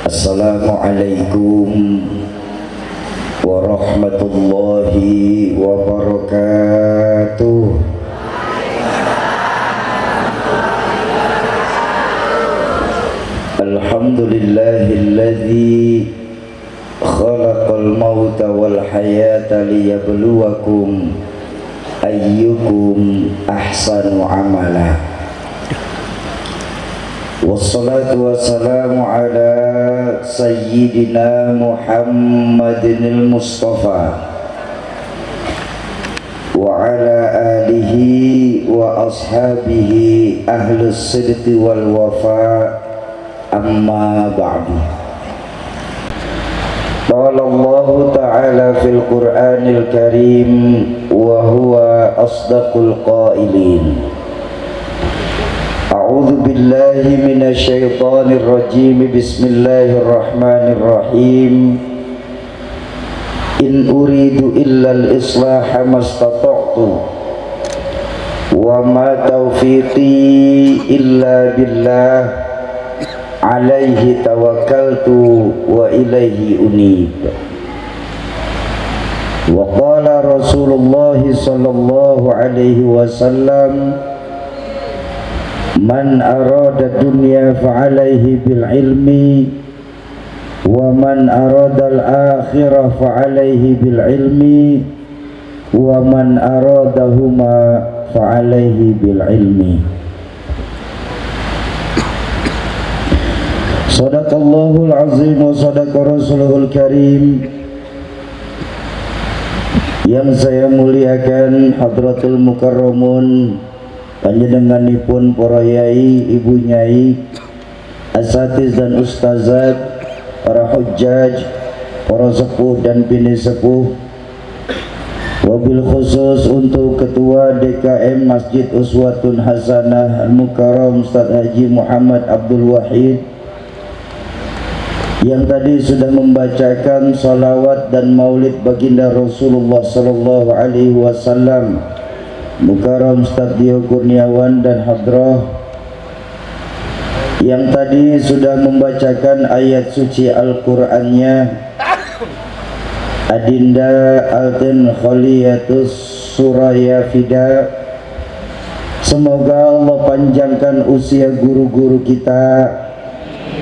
Assalamualaikum warahmatullahi wabarakatuh. Alhamdulillahilladzi khalaqal mauta wal hayata liyabluwakum ayyukum ahsanu amala. Wassalatu wassalamu ala sayyidina Muhammadinil Mustafa wa ala alihi wa ashabihi ahlus sidqi wal wafa, amma ba'du. Qala Allah ta'ala fil Qur'anil Karim wa huwa asdaqul qailin. A'udzu billahi minasy syaithanir rajim. Bismillahirrahmanirrahim. In uridu illal islaha mastata'tu wa ma taufiqi illa billah alaihi tawakkaltu wa ilaihi unib. Wa qala Rasulullah sallallahu alaihi wasallam, man arada dunya fa'alaihi bil ilmi wa man arada al akhirah fa'alaihi bil ilmi wa man aradahuma fa'alaihi bil ilmi. Sadaqallahul azim wa sadaqa rasuluhul karim. Yang saya muliakan hadratul mukarramun, panjenenganipun para yai, ibu nyai, asatiz dan ustazat, para hujjaj, para sepuh dan bini sepuh, wabil khusus untuk ketua DKM Masjid Uswatun Hasanah Al-Mukarram Ustaz Haji Muhammad Abdul Wahid, yang tadi sudah membacakan salawat dan maulid baginda Rasulullah sallallahu alaihi wasallam, Mukarram Ustaz Dio Kurniawan dan Hadrah, yang tadi sudah membacakan ayat suci Al-Qur'annya Adinda Alten Khaliyatus Suraya Fida. Semoga Allah panjangkan usia guru-guru kita,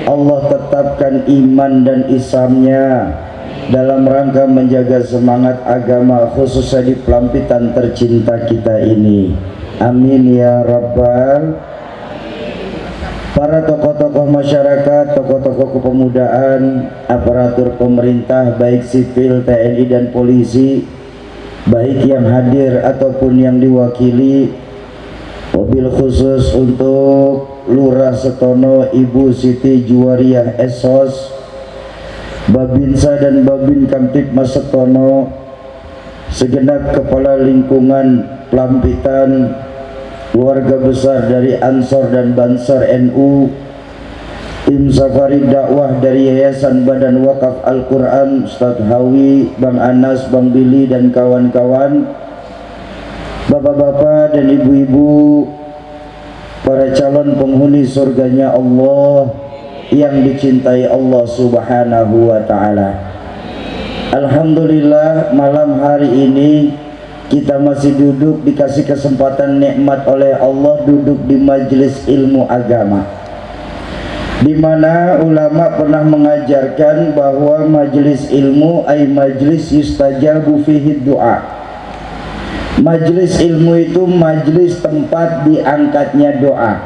Allah tetapkan iman dan Islamnya dalam rangka menjaga semangat agama, khususnya di pelampitan tercinta kita ini. Amin ya rabbal. Para tokoh-tokoh masyarakat, tokoh-tokoh kepemudaan, aparatur pemerintah baik sipil, TNI dan polisi, baik yang hadir ataupun yang diwakili, wabil khusus untuk Lurah Setono Ibu Siti Juwariah Esos, Babinsa dan Babin Kamtipmas Setono, segenap kepala lingkungan Pelampitan, keluarga besar dari Ansor dan Bansar NU, tim safari dakwah dari Yayasan Badan Wakaf Al-Quran, Ustadz Hawi, Bang Anas, Bang Billy dan kawan-kawan, bapak-bapak dan ibu-ibu, para calon penghuni surganya Allah yang dicintai Allah subhanahu wa ta'ala. Alhamdulillah, malam hari ini kita masih duduk, dikasih kesempatan nikmat oleh Allah duduk di majelis ilmu agama, di mana ulama pernah mengajarkan bahwa majelis ilmu ay majelis yustajabu fihi doa. Majelis ilmu itu majelis tempat diangkatnya doa.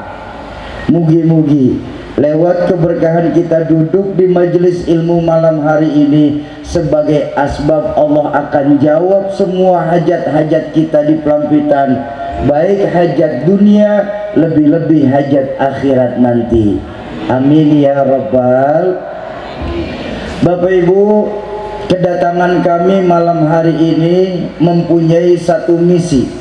Mugi-mugi lewat keberkahan kita duduk di majelis ilmu malam hari ini, sebagai asbab Allah akan jawab semua hajat-hajat kita di Pelampitan, baik hajat dunia, lebih-lebih hajat akhirat nanti. Amin ya rabbal. Bapak Ibu, kedatangan kami malam hari ini mempunyai satu misi,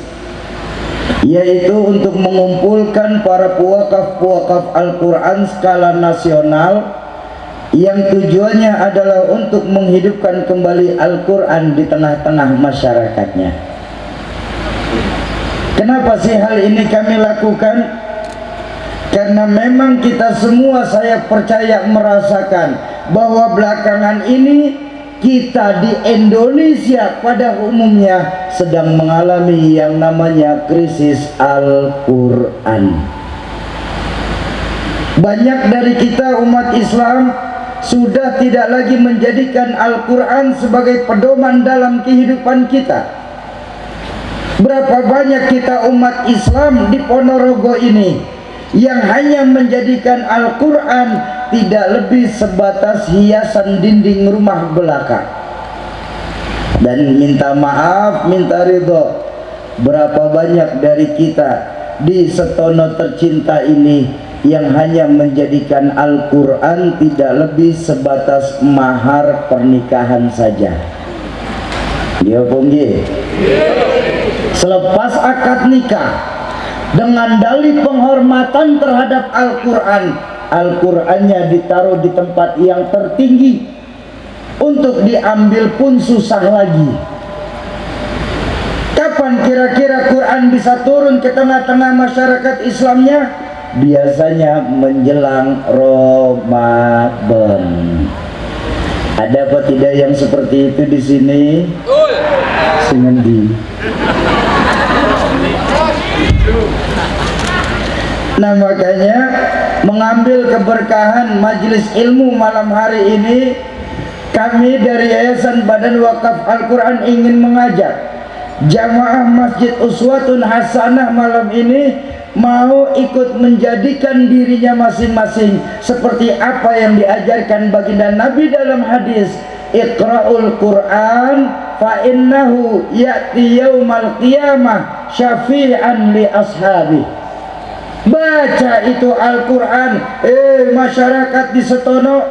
yaitu untuk mengumpulkan para pewakaf-pewakaf Al-Quran skala nasional, yang tujuannya adalah untuk menghidupkan kembali Al-Quran di tengah-tengah masyarakatnya. Kenapa sih hal ini kami lakukan? Karena memang kita semua, saya percaya, merasakan bahwa belakangan ini kita di Indonesia pada umumnya sedang mengalami yang namanya krisis Al-Quran. Banyak dari kita umat Islam sudah tidak lagi menjadikan Al-Quran sebagai pedoman dalam kehidupan kita. Berapa banyak kita umat Islam di Ponorogo ini yang hanya menjadikan Al-Quran tidak lebih sebatas hiasan dinding rumah belaka. Dan minta maaf, minta ridho, berapa banyak dari kita di Setono tercinta ini yang hanya menjadikan Al-Quran tidak lebih sebatas mahar pernikahan saja. Dia punggi. Selepas akad nikah dengan dalih penghormatan terhadap Al-Quran, Al-Qurannya ditaruh di tempat yang tertinggi, untuk diambil pun susah lagi. Kapan kira-kira Quran bisa turun ke tengah-tengah masyarakat Islamnya? Biasanya menjelang Ramadan. Ada apa tidak yang seperti itu di sini? Singendi. Nah, makanya mengambil keberkahan majelis ilmu malam hari ini, kami dari Yayasan Badan Wakaf Al-Quran ingin mengajak jamaah Masjid Uswatun Hasanah malam ini mau ikut menjadikan dirinya masing-masing seperti apa yang diajarkan baginda Nabi dalam hadis, Iqra'ul Quran fa innahu ya'ti yaumal qiyamah syafi'an li ashabi. Baca itu Al-Quran, masyarakat di Setono,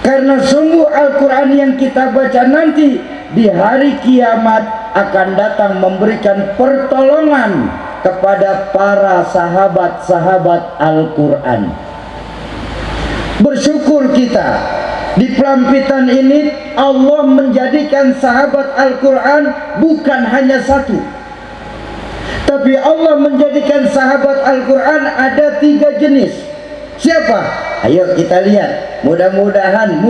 karena sungguh Al-Quran yang kita baca nanti di hari kiamat akan datang memberikan pertolongan kepada para sahabat-sahabat Al-Quran. Bersyukur kita di Pelampitan ini Allah menjadikan sahabat Al-Quran bukan hanya satu, tapi Allah menjadikan sahabat Al-Quran ada 3 jenis. Siapa? Ayo kita lihat. Mudah-mudahan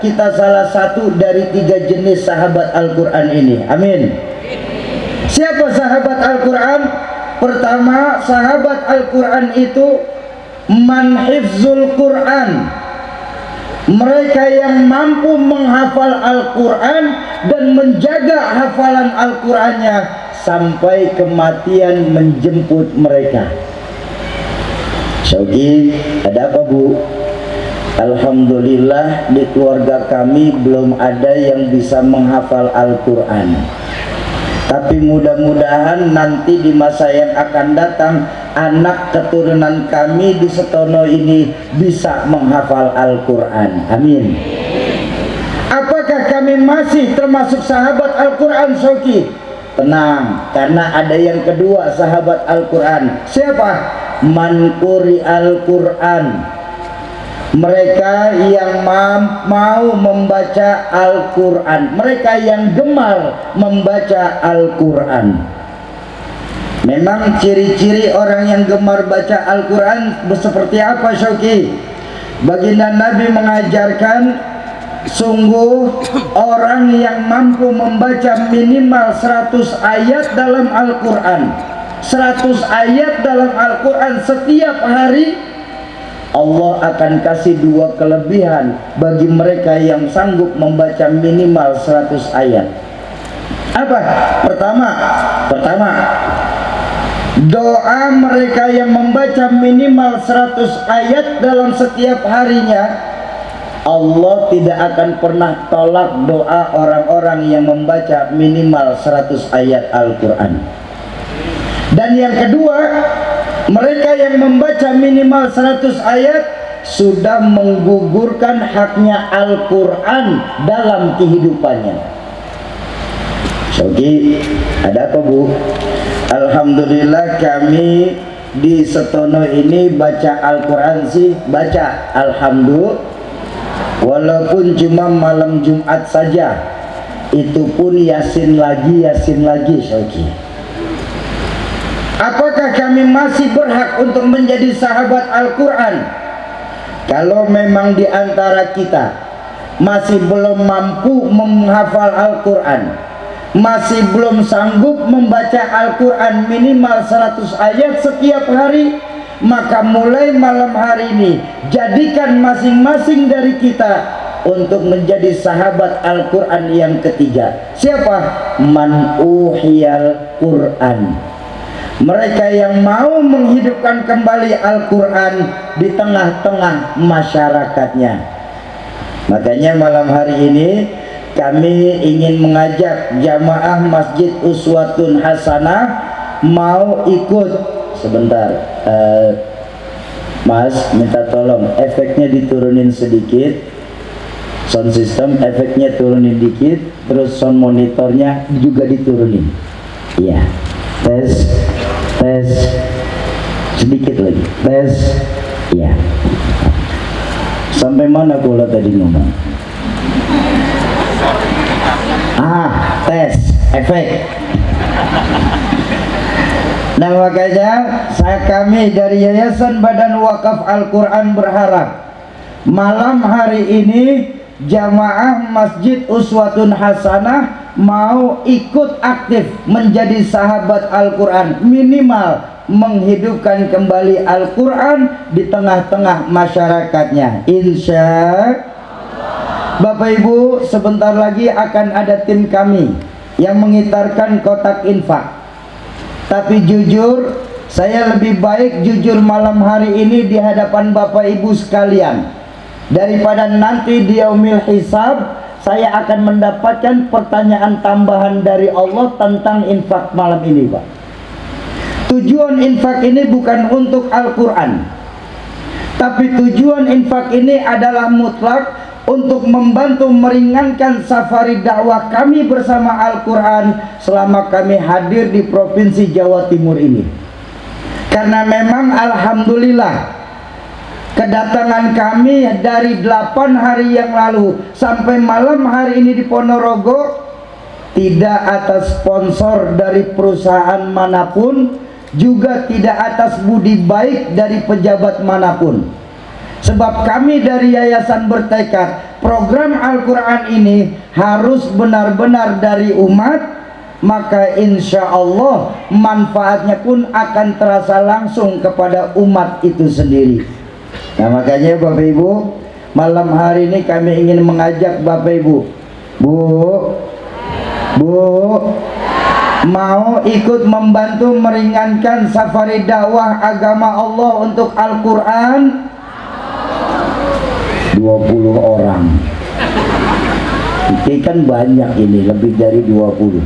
kita salah satu dari 3 jenis sahabat Al-Quran ini. Amin. Siapa sahabat Al-Quran? Pertama, sahabat Al-Quran itu man hifzul Quran, mereka yang mampu menghafal Al-Quran dan menjaga hafalan Al-Qurannya sampai kematian menjemput mereka. Syauki, ada apa Bu? Alhamdulillah di keluarga kami belum ada yang bisa menghafal Al-Quran. Tapi mudah-mudahan nanti di masa yang akan datang anak keturunan kami di Setono ini bisa menghafal Al-Quran. Amin. Apakah kami masih termasuk sahabat Al-Quran, Syauki? Tenang, karena ada yang kedua sahabat Al-Quran. Siapa? Man quri Al-Quran, mereka yang mau membaca Al-Quran, mereka yang gemar membaca Al-Quran. Memang ciri-ciri orang yang gemar baca Al-Quran seperti apa, Syauki? Baginda Nabi mengajarkan, sungguh orang yang mampu membaca minimal 100 ayat dalam Al-Quran, 100 ayat dalam Al-Quran setiap hari, Allah akan kasih 2 kelebihan bagi mereka yang sanggup membaca minimal 100 ayat. Apa? Pertama, doa mereka yang membaca minimal 100 ayat dalam setiap harinya, Allah tidak akan pernah tolak doa orang-orang yang membaca minimal 100 ayat Al-Quran. Dan yang kedua, mereka yang membaca minimal 100 ayat sudah menggugurkan haknya Al-Quran dalam kehidupannya. Oke, ada apa Bu? Alhamdulillah kami di Setono ini baca Al-Quran sih, baca alhamdulillah. Walaupun cuma malam Jumat saja, itu pun yasin lagi Syauki. Apakah kami masih berhak untuk menjadi sahabat Al-Quran? Kalau memang di antara kita masih belum mampu menghafal Al-Quran, masih belum sanggup membaca Al-Quran minimal 100 ayat setiap hari, maka mulai malam hari ini jadikan masing-masing dari kita untuk menjadi sahabat Al-Quran yang ketiga. Siapa? Man uhiyal Quran. Mereka yang mau menghidupkan kembali Al-Quran di tengah-tengah masyarakatnya. Makanya malam hari ini kami ingin mengajak jamaah Masjid Uswatun Hasanah mau ikut. Sebentar, Mas minta tolong efeknya diturunin sedikit, sound system efeknya turunin dikit, terus sound monitornya juga diturunin. Iya, tes sedikit lagi, tes. Iya, sampai mana pula tadi ngomong? Tes efek. Nah, makanya kami dari Yayasan Badan Wakaf Al-Quran berharap malam hari ini jamaah Masjid Uswatun Hasanah mau ikut aktif menjadi sahabat Al-Quran, minimal menghidupkan kembali Al-Quran di tengah-tengah masyarakatnya. Insya Bapak Ibu, sebentar lagi akan ada tim kami yang mengitarkan kotak infak. Tapi jujur, saya lebih baik jujur malam hari ini di hadapan Bapak Ibu sekalian, daripada nanti di yaumil hisab saya akan mendapatkan pertanyaan tambahan dari Allah tentang infak malam ini, Pak. Tujuan infak ini bukan untuk Al-Quran, tapi tujuan infak ini adalah mutlak untuk membantu meringankan safari dakwah kami bersama Al-Quran selama kami hadir di Provinsi Jawa Timur ini. Karena memang alhamdulillah kedatangan kami dari 8 hari yang lalu sampai malam hari ini di Ponorogo tidak atas sponsor dari perusahaan manapun, juga tidak atas budi baik dari pejabat manapun. Sebab kami dari yayasan bertekad program Al-Quran ini harus benar-benar dari umat, maka insya Allah manfaatnya pun akan terasa langsung kepada umat itu sendiri. Nah, makanya Bapak Ibu, malam hari ini kami ingin mengajak Bapak Ibu, Bu, mau ikut membantu meringankan safari dakwah agama Allah untuk Al-Quran? 20 orang. Ini kan banyak, ini lebih dari 20.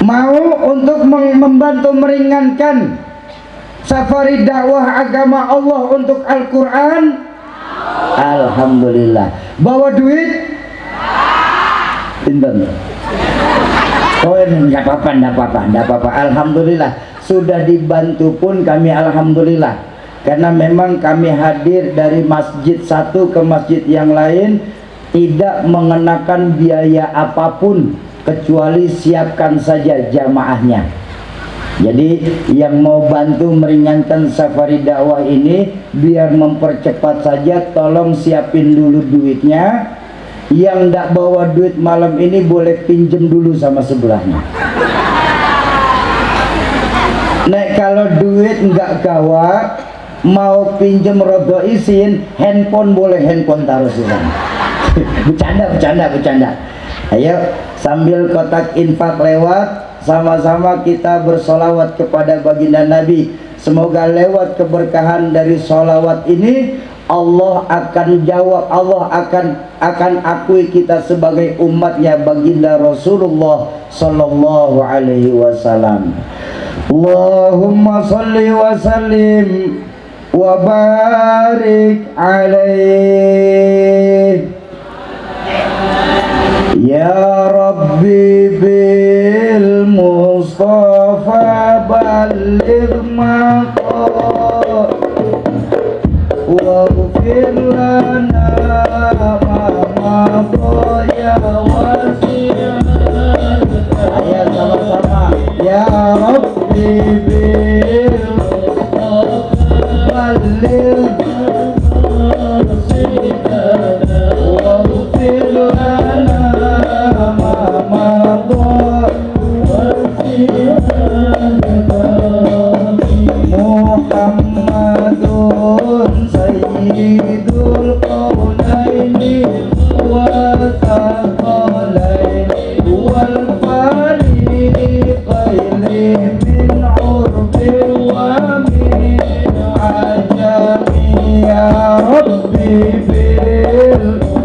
Mau untuk membantu meringankan safari dakwah agama Allah untuk Al-Quran? Alhamdulillah. Bawa duit? Pinten? Oh, enggak apa-apa. Alhamdulillah. Sudah dibantu pun kami alhamdulillah. Karena memang kami hadir dari masjid satu ke masjid yang lain tidak mengenakan biaya apapun kecuali siapkan saja jamaahnya. Jadi yang mau bantu meringankan safari dakwah ini biar mempercepat saja, tolong siapin dulu duitnya. Yang tidak bawa duit malam ini boleh pinjem dulu sama sebelahnya. Nek kalau duit nggak gawat, mau pinjem rodo isin, handphone boleh, handphone taruh sini. bercanda. Ayo sambil kotak infak lewat, sama-sama kita bersolawat kepada baginda Nabi. Semoga lewat keberkahan dari solawat ini Allah akan jawab, Allah akan akui kita sebagai umatnya baginda Rasulullah Sallallahu Alaihi Wasallam. Allahumma salli wa sallim wa barik alaih ya Rabbi bil Mustafa balligh maqam waghfir lana ma ya wasi'an. Ayo sama-sama ya Rabbi bil Mustafa balligh Sayyidul Qawlaini والثقلين والفريقين من عرب ومن عجم يا ربي بالمصطفى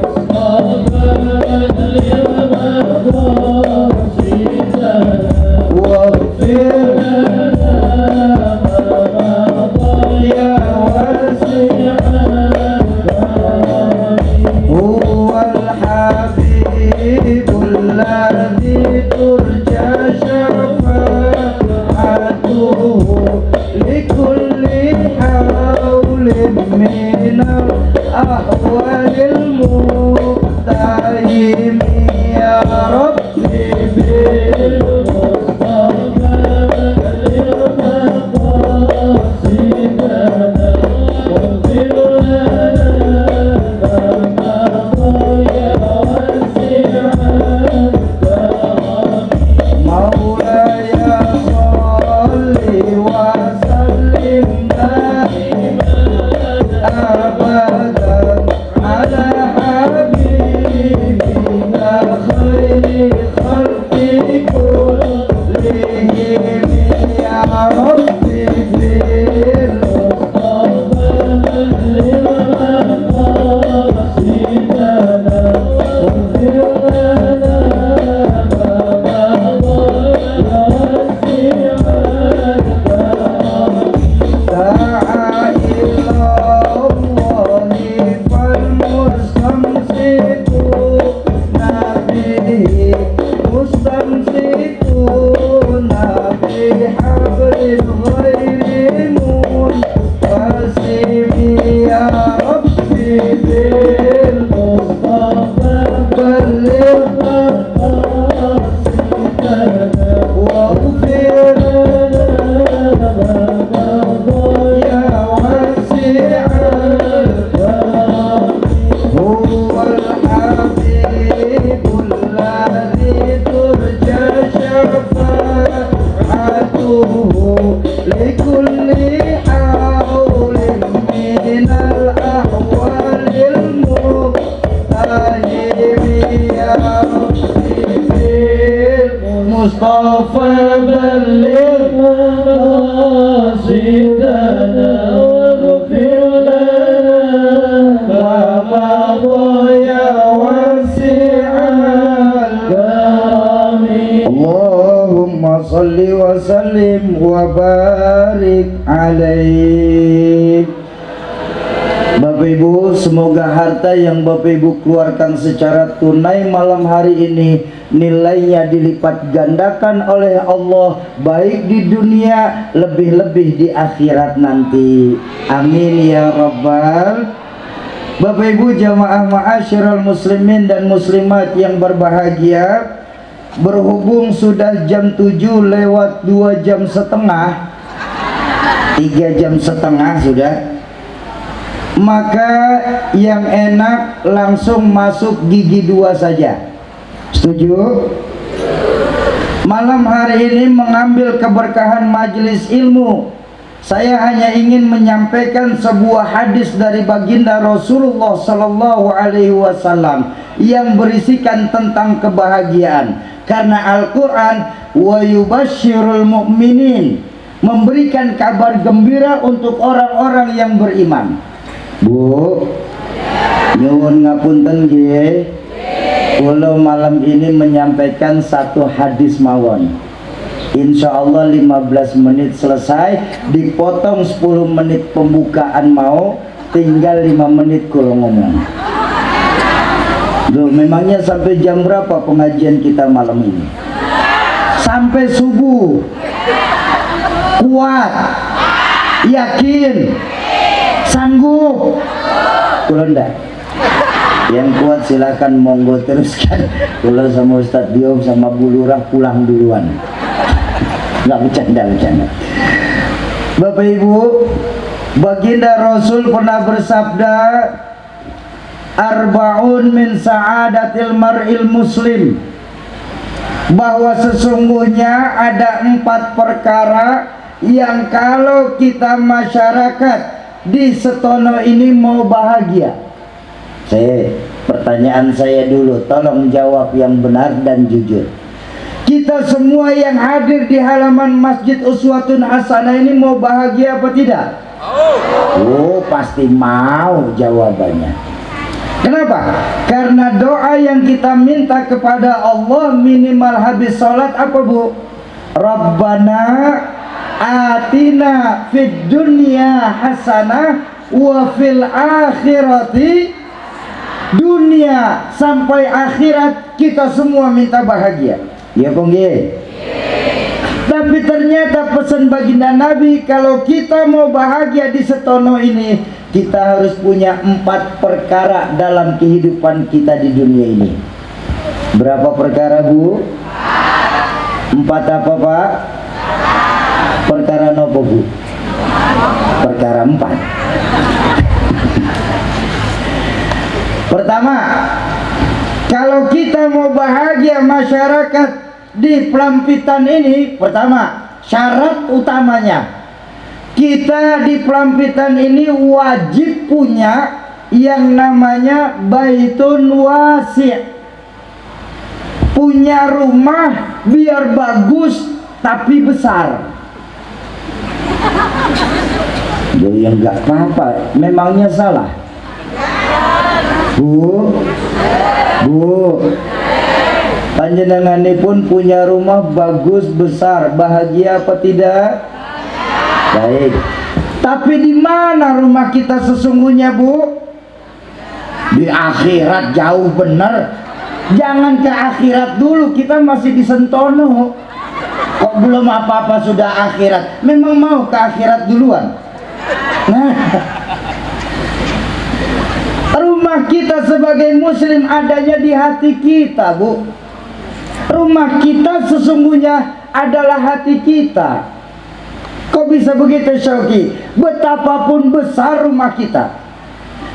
واغفر لنا ما مضى يا واسع هو الحبيب الذي ترجى شفاعته لكل حول من الأحوال المقتحم يا ربي بالمصطفى مقاصدنا واغفر Mustafa balligh maqasidana waghfir lana ma madha ya wasi'al karami. Allahumma salli wa sallim wa barik alaih. Bapak Ibu, semoga harta yang Bapak Ibu keluarkan secara tunai malam hari ini nilainya dilipat gandakan oleh Allah, baik di dunia lebih-lebih di akhirat nanti. Amin ya rabbal. Bapak Ibu jamaah ma'asyiral muslimin dan muslimat yang berbahagia, berhubung sudah jam 7 lewat 2 jam setengah, 3 jam setengah sudah, maka yang enak langsung masuk gigi 2 saja. Setuju? Malam hari ini mengambil keberkahan majelis ilmu, saya hanya ingin menyampaikan sebuah hadis dari baginda Rasulullah Sallallahu Alaihi Wasallam yang berisikan tentang kebahagiaan. Karena Al-Quran wa yubashshirul mu'minin, memberikan kabar gembira untuk orang-orang yang beriman. Bu, nyuwun ngapunten nggih. Kula malam ini menyampaikan satu hadis mawon. Insya Allah 15 menit selesai, dipotong 10 menit pembukaan mau, tinggal 5 menit kula ngomong. Loh, memangnya sampai jam berapa pengajian kita malam ini? Sampai subuh. Kuat? Yakin? Sanggup? Kula ndak? Yang kuat silakan monggo teruskan. Kula sama Ustaz Diop sama Bu Lurah pulang duluan. Nggak bercanda. Bapak Ibu, baginda Rasul pernah bersabda, arba'un min sa'adatil mar'il muslim, bahwa sesungguhnya ada 4 perkara yang kalau kita masyarakat di Setono ini mau bahagia? Pertanyaan saya dulu, tolong jawab yang benar dan jujur. Kita semua yang hadir di halaman Masjid Uswatun Hasanah ini mau bahagia apa tidak? Oh, pasti mau jawabannya. Kenapa? Karena doa yang kita minta kepada Allah minimal habis sholat apa, Bu? Rabbana atina fid dunya hasanah wa fil akhirati, dunia sampai akhirat kita semua minta bahagia. Ya Bung ye. Tapi ternyata pesan baginda Nabi, kalau kita mau bahagia di Setono ini, kita harus punya 4 perkara dalam kehidupan kita di dunia ini. Berapa perkara, Bu? 4 apa, Pak? Perkara nopo, Bu? Perkara 4. Pertama, kalau kita mau bahagia masyarakat di Pelampitan ini, pertama, syarat utamanya kita di Pelampitan ini wajib punya yang namanya baitun wasi'. Punya rumah biar bagus tapi besar. Ya enggak apa-apa, memangnya salah? Bu, panjenengane pun punya rumah bagus besar, bahagia apa tidak? Baik. Tapi di mana rumah kita sesungguhnya, Bu? Di akhirat, jauh bener. Jangan ke akhirat dulu, kita masih di Sentono. Kok belum apa-apa sudah akhirat? Memang mau ke akhirat duluan? Nah, rumah kita sebagai muslim adanya di hati kita, Bu. Rumah kita sesungguhnya adalah hati kita. Kok bisa begitu, Syauki? Betapapun besar rumah kita,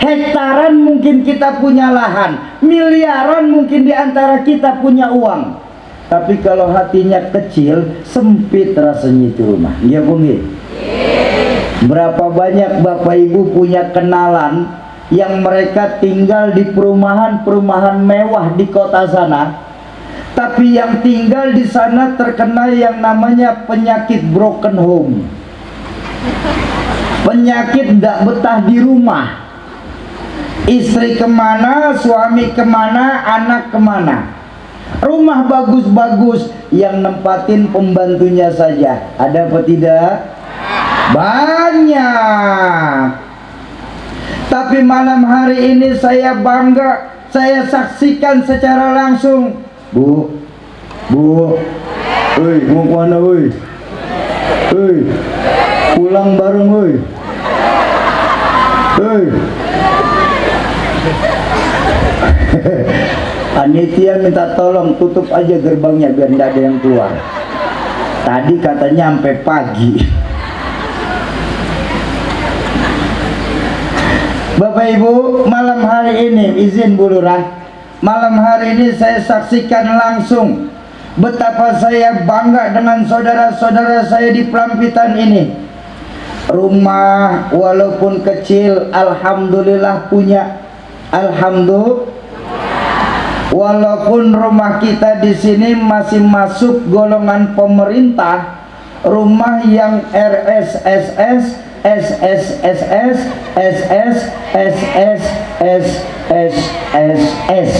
hektaran mungkin kita punya lahan, miliaran mungkin diantara kita punya uang, tapi kalau hatinya kecil, sempit rasanya itu rumah. Iya, Bung? Berapa banyak Bapak Ibu punya kenalan yang mereka tinggal di perumahan-perumahan mewah di kota sana, tapi yang tinggal di sana terkena yang namanya penyakit broken home, penyakit tidak betah di rumah. Istri kemana, suami kemana, anak kemana. Rumah bagus-bagus, yang nempatin pembantunya saja. Ada apa tidak? Banyak. Tapi malam hari ini saya bangga, saya saksikan secara langsung. Bu, mau kemana, pulang bareng, panitia minta tolong tutup aja gerbangnya biar tidak ada yang keluar. Tadi katanya sampai pagi. Bapak Ibu, malam hari ini izin Bu Lurah, malam hari ini saya saksikan langsung betapa saya bangga dengan saudara-saudara saya di Pelampitan ini. Rumah walaupun kecil, alhamdulillah punya. Alhamdulillah. Walaupun rumah kita di sini masih masuk golongan pemerintah, rumah yang RSSS, SSSS, SSSS.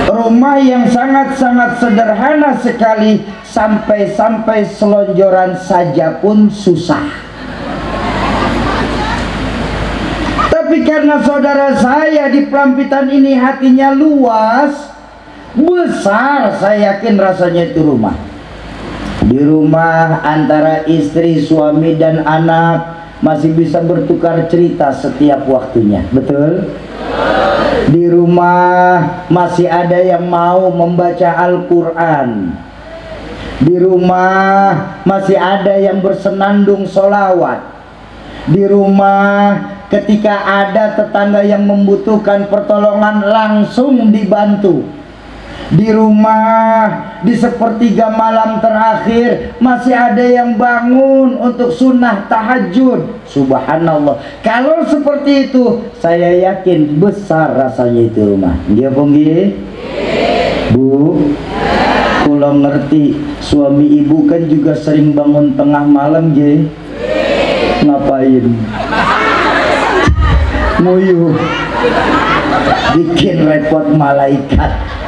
Rumah yang sangat-sangat sederhana sekali, sampai-sampai selonjoran saja pun susah. Tapi karena saudara saya di Pelampitan ini hatinya luas, besar, saya yakin rasanya itu rumah. Di rumah antara istri, suami, dan anak masih bisa bertukar cerita setiap waktunya. Betul? Di rumah masih ada yang mau membaca Al-Quran. Di rumah masih ada yang bersenandung sholawat. Di rumah ketika ada tetangga yang membutuhkan pertolongan langsung dibantu. Di rumah, di sepertiga malam terakhir masih ada yang bangun untuk sunnah tahajud. Subhanallah. Kalau seperti itu, saya yakin besar rasanya itu rumah. Nggih apa nggih? Bu, kula ngerti suami ibu kan juga sering bangun tengah malam nggih. Ngapain? Nguyuh. Bikin repot malaikat.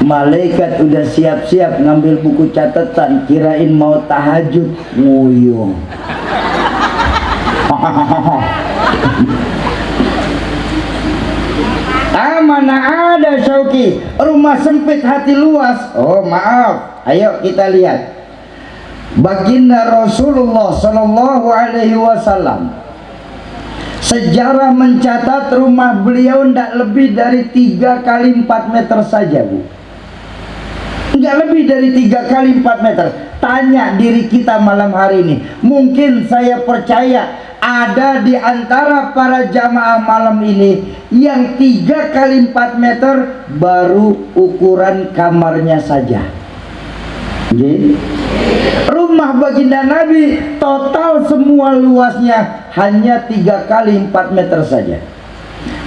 Malaikat udah siap-siap ngambil buku catatan, kirain mau tahajud, nguyuh. Mana ada Syauki, rumah sempit hati luas. Oh maaf, ayo kita lihat baginda Rasulullah Sallallahu Alaihi Wasallam. Sejarah mencatat rumah beliau tidak lebih dari 3 kali 4 meter saja, Bu. Nggak lebih dari 3 kali 4 meter. Tanya diri kita malam hari ini. Mungkin saya percaya ada di antara para jamaah malam ini yang 3 kali 4 meter baru ukuran kamarnya saja. Jadi, rumah baginda Nabi total semua luasnya hanya 3 kali 4 meter saja.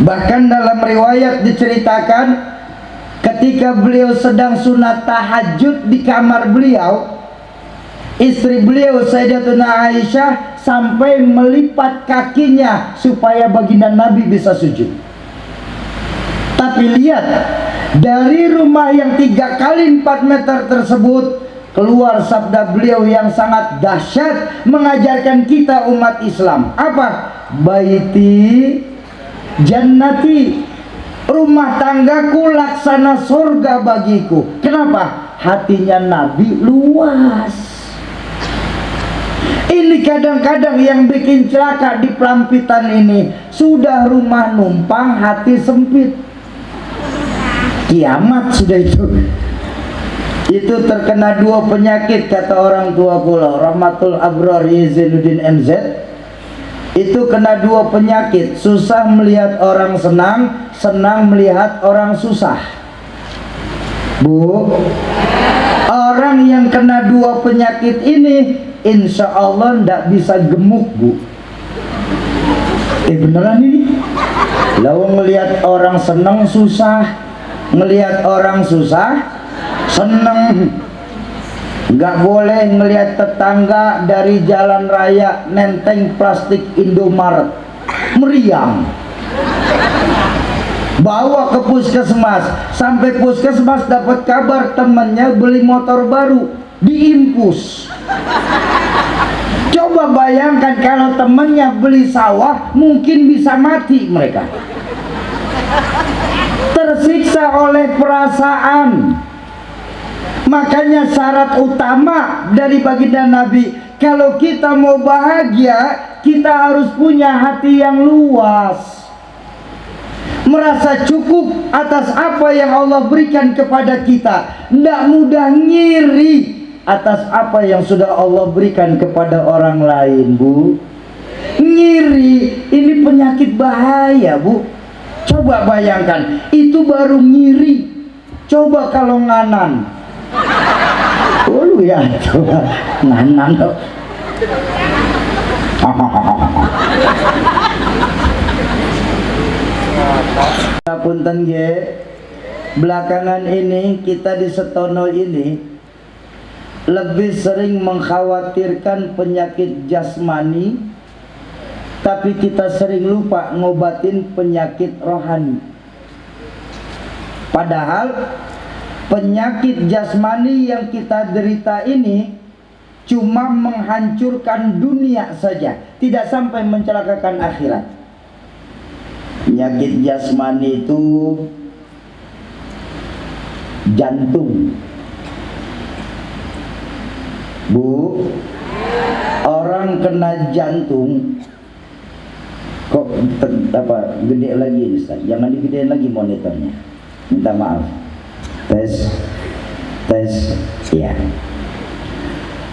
Bahkan dalam riwayat diceritakan ketika beliau sedang sunat tahajud di kamar beliau, istri beliau Sayyidatuna Aisyah sampai melipat kakinya supaya baginda Nabi bisa sujud. Tapi lihat, dari rumah yang 3 kali 4 meter tersebut keluar sabda beliau yang sangat dahsyat mengajarkan kita umat Islam. Apa? Baiti jannati, rumah tanggaku laksana surga bagiku. Kenapa? Hatinya Nabi luas. Ini kadang-kadang yang bikin celaka di Pelampitan ini, sudah rumah numpang hati sempit. Kiamat sudah itu. Itu terkena 2 penyakit kata orang tua kula, Rahmatul Abrar Zainuddin MZ. Itu kena 2 penyakit, susah melihat orang senang, senang melihat orang susah. Bu, orang yang kena 2 penyakit ini insya Allah tidak bisa gemuk, Bu. Beneran ini. Lalu ngelihat orang senang susah, ngelihat orang susah seneng. Nggak boleh ngelihat tetangga dari jalan raya nenteng plastik Indomaret, meriang, bawa ke puskesmas. Sampai puskesmas dapat kabar temennya beli motor baru, diimpus. Coba bayangkan kalau temennya beli sawah, mungkin bisa mati mereka. Tersiksa oleh perasaan. Makanya syarat utama dari baginda Nabi, kalau kita mau bahagia, kita harus punya hati yang luas, merasa cukup atas apa yang Allah berikan kepada kita, tidak mudah ngiri atas apa yang sudah Allah berikan kepada orang lain, Bu. Ngiri ini penyakit bahaya, Bu. Coba bayangkan, itu baru ngiri. Coba kalau nganan. Oh lu ya, coba nganan kok. Punten nggih. Belakangan ini kita di Setono ini lebih sering mengkhawatirkan penyakit jasmani, tapi kita sering lupa ngobatin penyakit rohani. Padahal penyakit jasmani yang kita derita ini cuma menghancurkan dunia saja, tidak sampai mencelakakan akhirat. Penyakit jasmani itu jantung, Bu. Orang kena jantung kok gede lagi, Ustaz. Jangan digedein lagi monitornya. Minta maaf. Tes ya.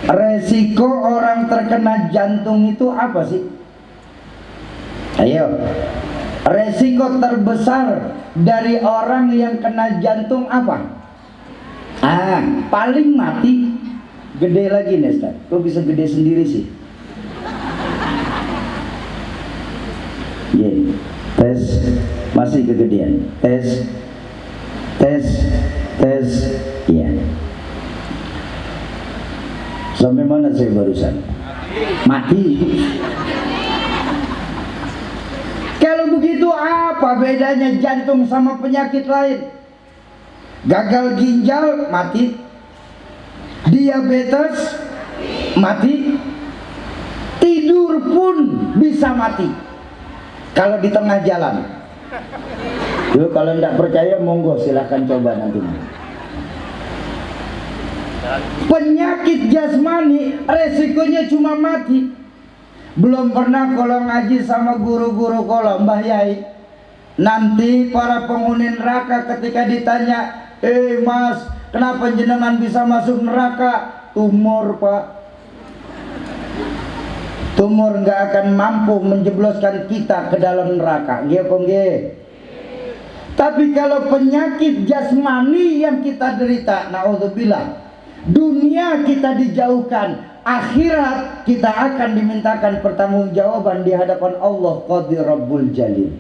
Resiko orang terkena jantung itu apa sih? Ayo, Resiko terbesar dari orang yang kena jantung apa? Paling mati. Gede lagi nih Ustaz. Kok bisa gede sendiri sih? Tes, masih kegedean. Tes. Iya. Sampai mana saya barusan? Mati. Kalau begitu apa bedanya jantung sama penyakit lain? Gagal ginjal mati, diabetes mati, tidur pun bisa mati kalau di tengah jalan. Yuk, kalau tidak percaya monggo silahkan coba nanti. Penyakit jasmani resikonya cuma mati. Belum pernah kalau ngaji sama guru-guru kalau Mbah Yai, nanti para penghuni neraka ketika ditanya, Mas, kenapa jenengan bisa masuk neraka? Tumor Pak. Tumor nggak akan mampu menjebloskan kita ke dalam neraka. Nggih apa nggih? Tapi kalau penyakit jasmani yang kita derita, naudzubillah, dunia kita dijauhkan, akhirat kita akan dimintakan pertanggungjawaban di hadapan Allah Qadir Rabbul Jalil.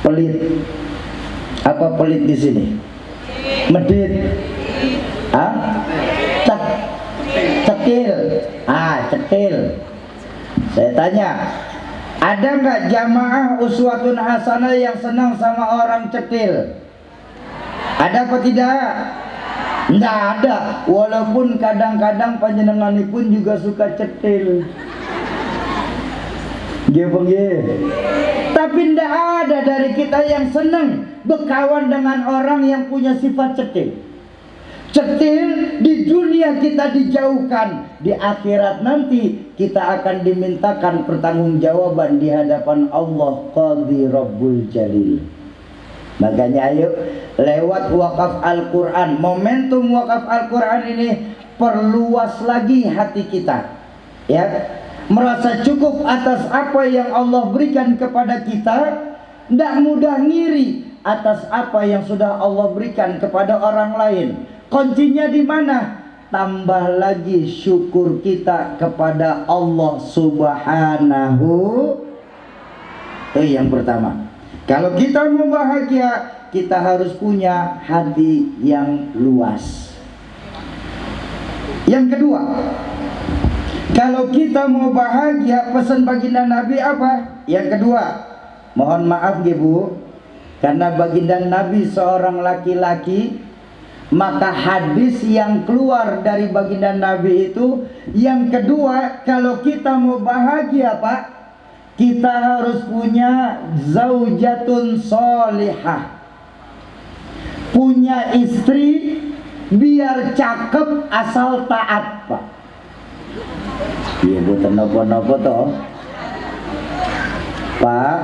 Pelit. Apa pelit di sini? Medit. Cetil. Cetil. Saya tanya, ada nggak jamaah uswatun hasanah yang senang sama orang cetil? Ada apa tidak? Nggak ada. Walaupun kadang-kadang panjenenganipun juga suka cetil. Tapi nggak ada dari kita yang senang berkawan dengan orang yang punya sifat cetil. Cetil di dunia kita dijauhkan, di akhirat nanti kita akan dimintakan pertanggungjawaban di hadapan Allah Qadir Rabbul Jalil. Makanya ayo lewat wakaf Al-Quran, momentum wakaf Al-Quran ini perluas lagi hati kita, ya, merasa cukup atas apa yang Allah berikan kepada kita, tidak mudah ngiri atas apa yang sudah Allah berikan kepada orang lain. Kuncinya di mana? Tambah lagi syukur kita kepada Allah Subhanahu. Itu yang pertama. Kalau kita mau bahagia, kita harus punya hati yang luas. Yang kedua, kalau kita mau bahagia, pesan baginda Nabi apa? Yang kedua, mohon maaf Bu, karena baginda Nabi seorang laki-laki, maka hadis yang keluar dari baginda Nabi itu yang kedua, kalau kita mau bahagia Pak, kita harus punya zaujatun sholihah, punya istri biar cakep asal taat Pak. Iya bukan nopo-nopo toh Pak.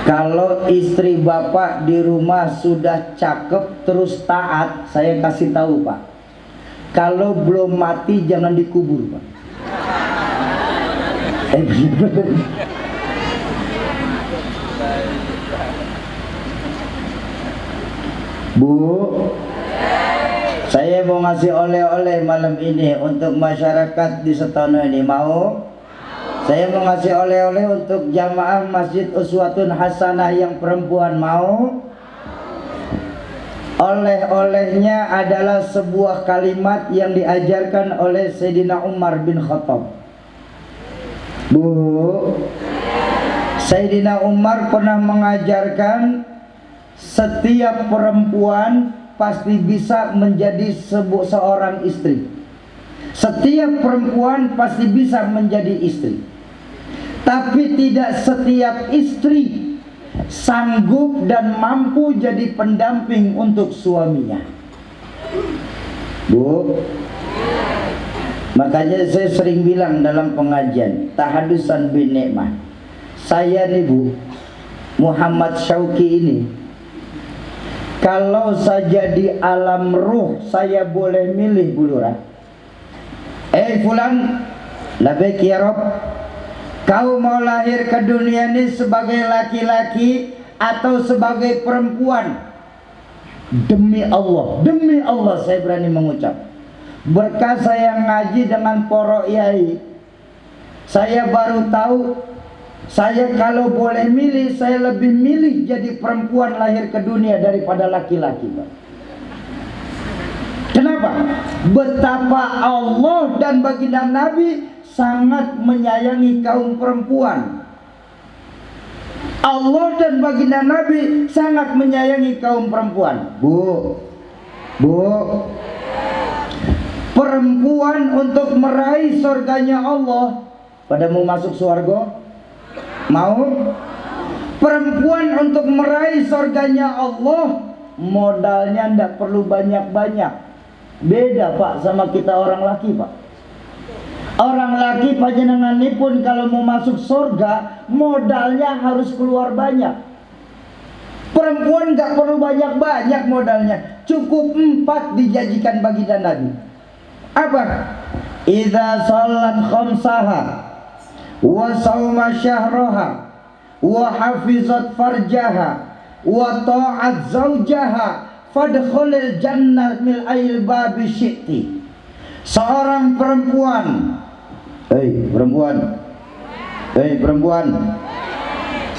Kalau istri Bapak di rumah sudah cakep terus taat, saya kasih tahu Pak, kalau belum mati jangan dikubur Pak. Bu, saya mau ngasih oleh-oleh malam ini untuk masyarakat di Setono ini, mau? Saya mau ngasih oleh-oleh untuk jamaah Masjid Uswatun Hasanah yang perempuan, mau? Oleh-olehnya adalah sebuah kalimat yang diajarkan oleh Sayyidina Umar bin Khattab. Bu, Sayyidina Umar pernah mengajarkan setiap perempuan pasti bisa menjadi seorang istri. Setiap perempuan pasti bisa menjadi istri. Tapi tidak setiap istri sanggup dan mampu jadi pendamping untuk suaminya. Bu, makanya saya sering bilang dalam pengajian tahadusan bin nikmah, saya nih Bu Muhammad Syauqi ini, kalau saja di alam ruh saya boleh milih Bu Lurah, Fulan, labbaik ya Rob, kau mau lahir ke dunia ini sebagai laki-laki atau sebagai perempuan? Demi Allah saya berani mengucap, berkah saya ngaji dengan poro yai, saya baru tahu, saya kalau boleh milih, saya lebih milih jadi perempuan lahir ke dunia daripada laki-laki, Pak. Kenapa? Betapa Allah dan baginda Nabi sangat menyayangi kaum perempuan. Allah dan baginda Nabi sangat menyayangi kaum perempuan. Bu, perempuan untuk meraih surganya Allah, pada mau masuk surga? Mau? Perempuan untuk meraih surganya Allah, modalnya ndak perlu banyak-banyak. Beda Pak sama kita orang laki, Pak. Orang laki panjenengan ini pun kalau mau masuk surga, modalnya harus keluar banyak. Perempuan nggak perlu banyak-banyak modalnya, cukup 4 dijanjikan baginda Nabi. Apa? Idza shalat khamsaha wa shauma syahraha wa hafizat farjaha wa ta'at zaujaha fadkhulil jannah mil ail babi syi'ti. Seorang perempuan, perempuan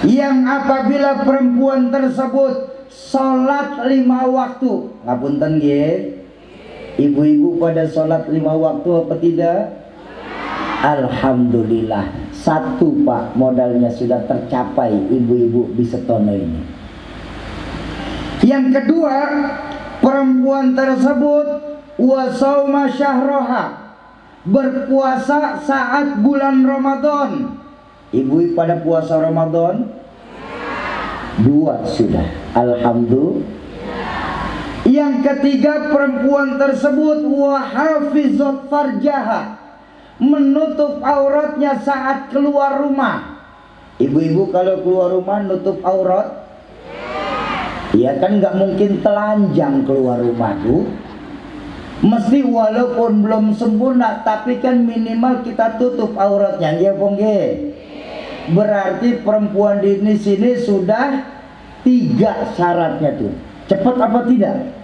yang apabila perempuan tersebut sholat 5 waktu, ngapunten nggih, ibu-ibu pada sholat 5 waktu apa tidak? Alhamdulillah, 1 Pak, modalnya sudah tercapai ibu-ibu di Setono ini. Yang kedua, perempuan tersebut wasauma syahroha, berpuasa saat bulan Ramadan. Ibu pada puasa Ramadan? 2 sudah, alhamdulillah. Yang ketiga, perempuan tersebut wahafizat farjaha, menutup auratnya saat keluar rumah. Ibu-ibu kalau keluar rumah nutup aurat? Ya kan nggak mungkin telanjang keluar rumah tuh. Mesti walaupun belum sempurna, tapi kan minimal kita tutup auratnya, ya Pongge. Berarti perempuan di sini sudah 3 syaratnya tuh. Cepat apa tidak?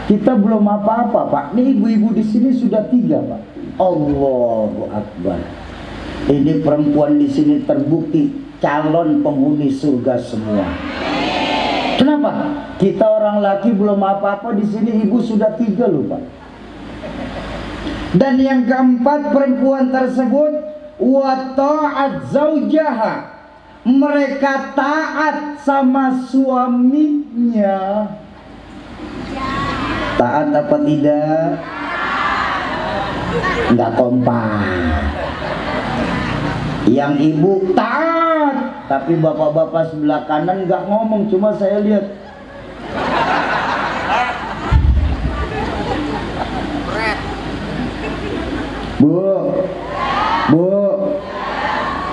Kita belum apa-apa Pak. Nih ibu-ibu di sini sudah 3 Pak. Allahu Akbar. Ini perempuan di sini terbukti calon penghuni surga semua. Kenapa? Kita orang laki belum apa-apa, di sini ibu sudah 3 loh Pak. Dan yang keempat, perempuan tersebut wa ta'at zaujaha, mereka taat sama suaminya. Taat apa tidak? Enggak kompak. Yang ibu taat, tapi bapak-bapak sebelah kanan nggak ngomong, cuma saya lihat. Bu,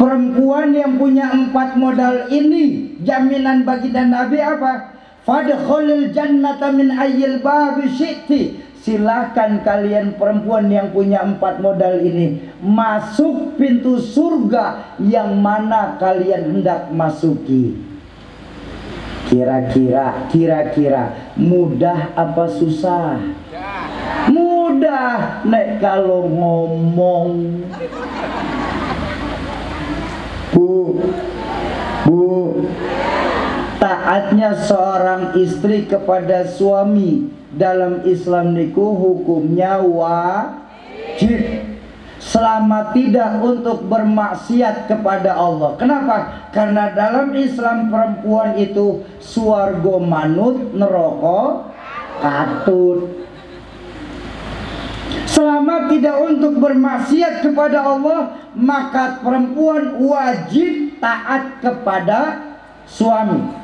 perempuan yang punya 4 modal ini, jaminan baginda Nabi apa? Fadkhulil jannata min ayyil babi syi'ti. Silakan kalian perempuan yang punya 4 modal ini masuk pintu surga yang mana kalian hendak masuki. Kira-kira mudah apa susah? Mudah nek kalau ngomong. Bu, taatnya seorang istri kepada suami dalam Islam niku hukumnya wajib, selama tidak untuk bermaksiat kepada Allah. Kenapa? Karena dalam Islam perempuan itu swarga manut, neraka katut. Selama tidak untuk bermaksiat kepada Allah, maka perempuan wajib taat kepada suami.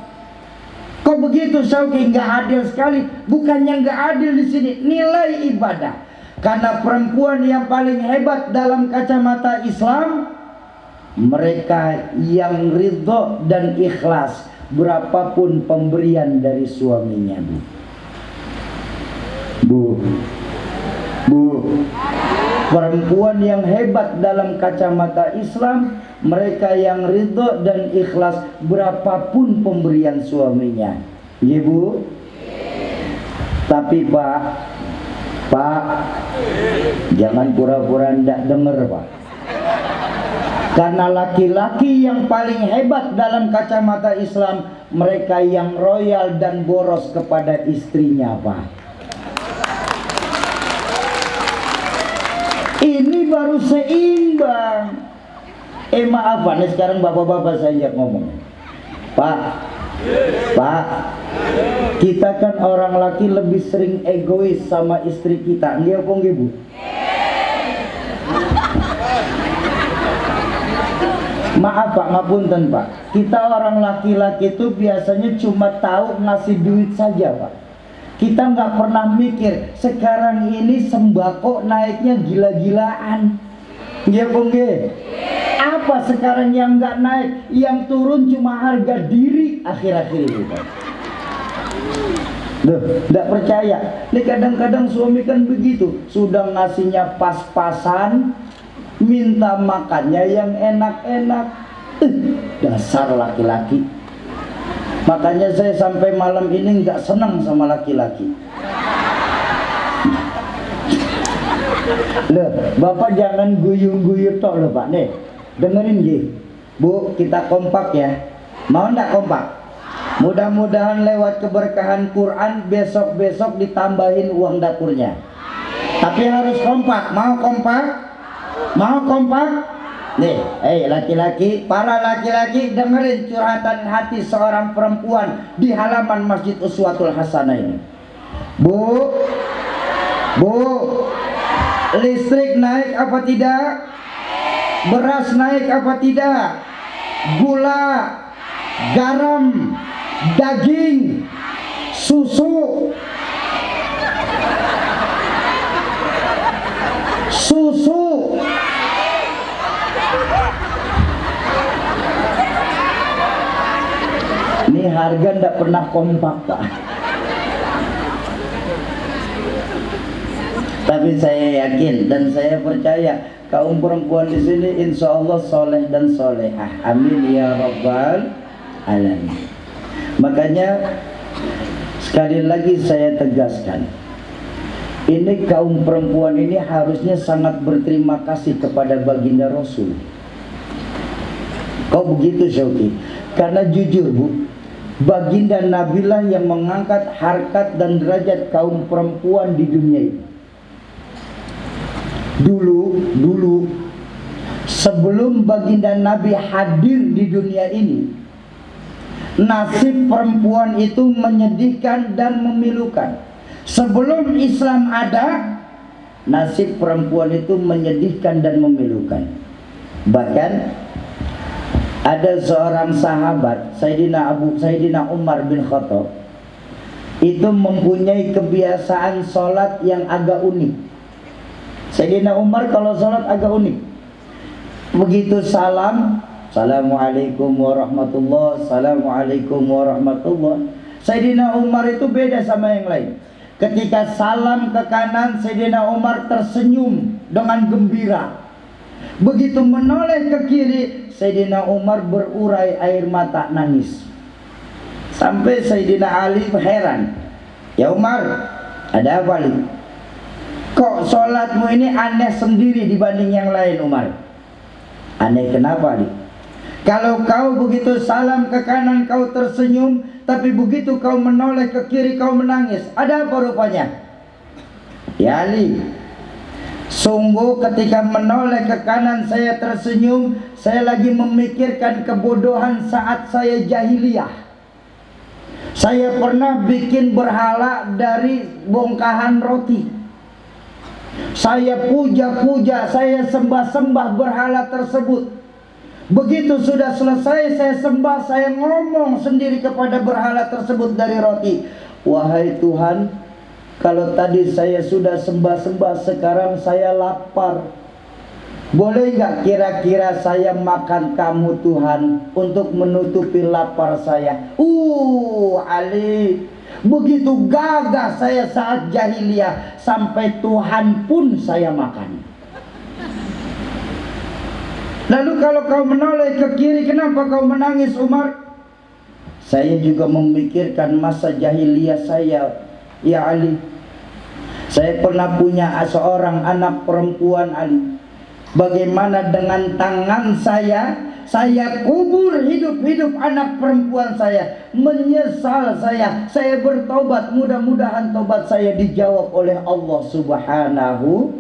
Kok begitu Syauqi? Nggak adil sekali. Bukannya nggak adil di sini, nilai ibadah. Karena perempuan yang paling hebat dalam kacamata Islam, mereka yang ridho dan ikhlas berapapun pemberian dari suaminya. Bu, Perempuan yang hebat dalam kacamata Islam, mereka yang ridho dan ikhlas berapapun pemberian suaminya. Iya Bu? Tapi Pak, jangan pura-pura ndak denger Pak. Karena laki-laki yang paling hebat dalam kacamata Islam, mereka yang royal dan boros kepada istrinya Pak. Ini baru seimbang. Maaf Pak, nih sekarang bapak-bapak saya ngomong. Pak, kita kan orang laki lebih sering egois sama istri kita. Nggih apa nggih Bu? Maaf Pak, ngapunten Pak. Kita orang laki-laki itu biasanya cuma tahu ngasih duit saja Pak. Kita nggak pernah mikir sekarang ini sembako naiknya gila-gilaan. Nggih apa nggih? Apa sekarang yang nggak naik? Yang turun cuma harga diri akhir-akhir ini Pak. Loh, nggak percaya. Nih kadang-kadang suami kan begitu, sudah ngasihnya pas-pasan, minta makannya yang enak-enak. Dasar laki-laki. Makanya saya sampai malam ini nggak senang sama laki-laki. Loh, Bapak jangan guyung-guyung tok loh Pak. Nih, dengerin Ji. Bu, kita kompak ya. Mau nggak kompak? Mudah-mudahan lewat keberkahan Quran besok-besok ditambahin uang dapurnya. Tapi harus kompak. Mau kompak? Mau kompak? Nih, laki-laki, para laki-laki dengerin curhatan hati seorang perempuan di halaman Masjid Uswatul Hasanah ini. Bu, listrik naik apa tidak? Beras naik apa tidak? Gula, garam, daging, susu. Ini harga ndak pernah kompak Pak. Tapi saya yakin dan saya percaya kaum perempuan di sini insya Allah soleh dan solehah. Amin ya rabbal alamin. Makanya sekali lagi saya tegaskan, ini kaum perempuan ini harusnya sangat berterima kasih kepada baginda Rasul. Kok begitu Syauki? Karena jujur Bu, baginda Nabilah yang mengangkat harkat dan derajat kaum perempuan di dunia ini. Dulu sebelum baginda Nabi hadir di dunia ini, nasib perempuan itu menyedihkan dan memilukan. Sebelum Islam ada, nasib perempuan itu menyedihkan dan memilukan. Bahkan ada seorang sahabat, Sayyidina Umar bin Khattab, itu mempunyai kebiasaan sholat yang agak unik. Sayyidina Umar kalau sholat agak unik. Begitu salam, Assalamualaikum warahmatullah, Assalamualaikum warahmatullah. Sayyidina Umar itu beda sama yang lain. Ketika salam ke kanan, Sayyidina Umar tersenyum dengan gembira. Begitu menoleh ke kiri, Sayyidina Umar berurai air mata nangis. Sampai Sayyidina Ali heran. Ya Umar, ada apa li? Kok sholatmu ini aneh sendiri dibanding yang lain Umar? Aneh kenapa li? Kalau kau begitu salam ke kanan kau tersenyum, tapi begitu kau menoleh ke kiri kau menangis. Ada apa rupanya? Ya Ali, sungguh ketika menoleh ke kanan saya tersenyum, saya lagi memikirkan kebodohan saat saya jahiliyah. Saya pernah bikin berhala dari bongkahan roti. Saya puja-puja, saya sembah-sembah berhala tersebut. Begitu sudah selesai saya sembah, saya ngomong sendiri kepada berhala tersebut dari roti. Wahai Tuhan, kalau tadi saya sudah sembah-sembah, sekarang saya lapar. Boleh nggak kira-kira saya makan kamu Tuhan untuk menutupi lapar saya? Ali, begitu gagah saya saat jahiliyah, sampai Tuhan pun saya makan. Lalu kalau kau menoleh ke kiri, kenapa kau menangis Umar? Saya juga memikirkan masa jahiliyah saya, ya Ali. Saya pernah punya seorang anak perempuan, Ali. Bagaimana dengan tangan saya kubur hidup-hidup anak perempuan saya. Menyesal saya bertobat. Mudah-mudahan tobat saya dijawab oleh Allah Subhanahu.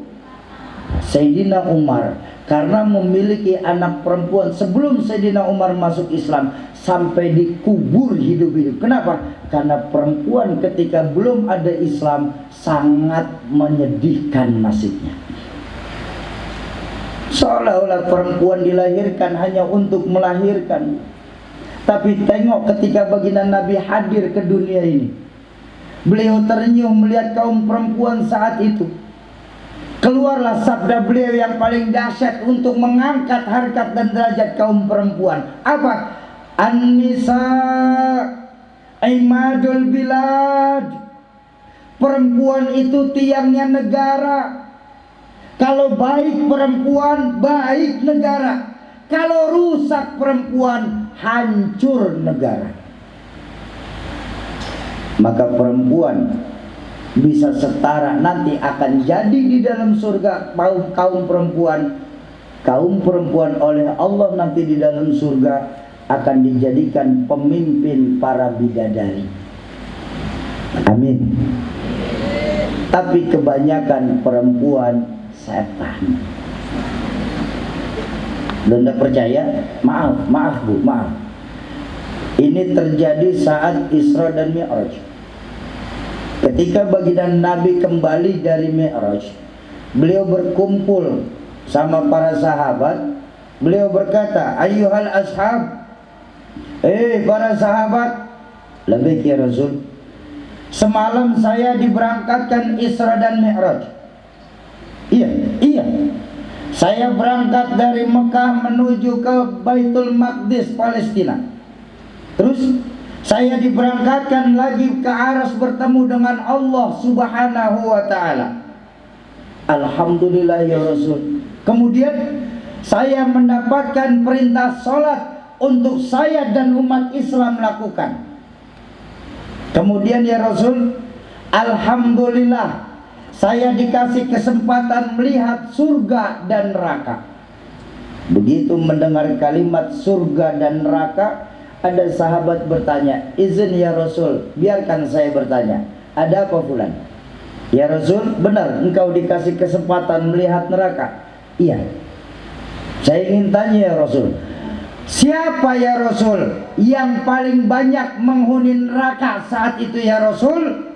Sayyidina Umar karena memiliki anak perempuan sebelum Sayyidina Umar masuk Islam, sampai dikubur hidup-hidup. Kenapa? Karena perempuan ketika belum ada Islam sangat menyedihkan nasibnya. Seolah-olah perempuan dilahirkan hanya untuk melahirkan. Tapi tengok ketika baginda Nabi hadir ke dunia ini, beliau ternyuh melihat kaum perempuan saat itu. Keluarlah sabda beliau yang paling dahsyat untuk mengangkat harkat dan derajat kaum perempuan. Apa? An-nisa imadul bilad. Perempuan itu tiangnya negara. Kalau baik perempuan, baik negara. Kalau rusak perempuan, hancur negara. Maka perempuan bisa setara, nanti akan jadi di dalam surga kaum perempuan oleh Allah nanti di dalam surga akan dijadikan pemimpin para bidadari. Amin. Tapi kebanyakan perempuan setan. Anda percaya? Maaf Bu, maaf. Ini terjadi saat Isra dan Mi'raj. Ketika baginda Nabi kembali dari Mi'raj, beliau berkumpul sama para sahabat. Beliau berkata, ayyuhal ashab, para sahabat, labbaik ya Rasul. Semalam saya diberangkatkan Isra dan Mi'raj. Iya. Saya berangkat dari Mekah menuju ke Baitul Maqdis, Palestina. Terus saya diberangkatkan lagi ke Aras bertemu dengan Allah Subhanahu wa ta'ala. Alhamdulillah ya Rasul. Kemudian saya mendapatkan perintah sholat untuk saya dan umat Islam lakukan. Kemudian ya Rasul, alhamdulillah saya dikasih kesempatan melihat surga dan neraka. Begitu mendengar kalimat surga dan neraka, ada sahabat bertanya, izin ya Rasul, biarkan saya bertanya, ada apa fulan? Ya Rasul, benar engkau dikasih kesempatan melihat neraka? Iya. Saya ingin tanya ya Rasul, siapa ya Rasul yang paling banyak menghuni neraka saat itu ya Rasul?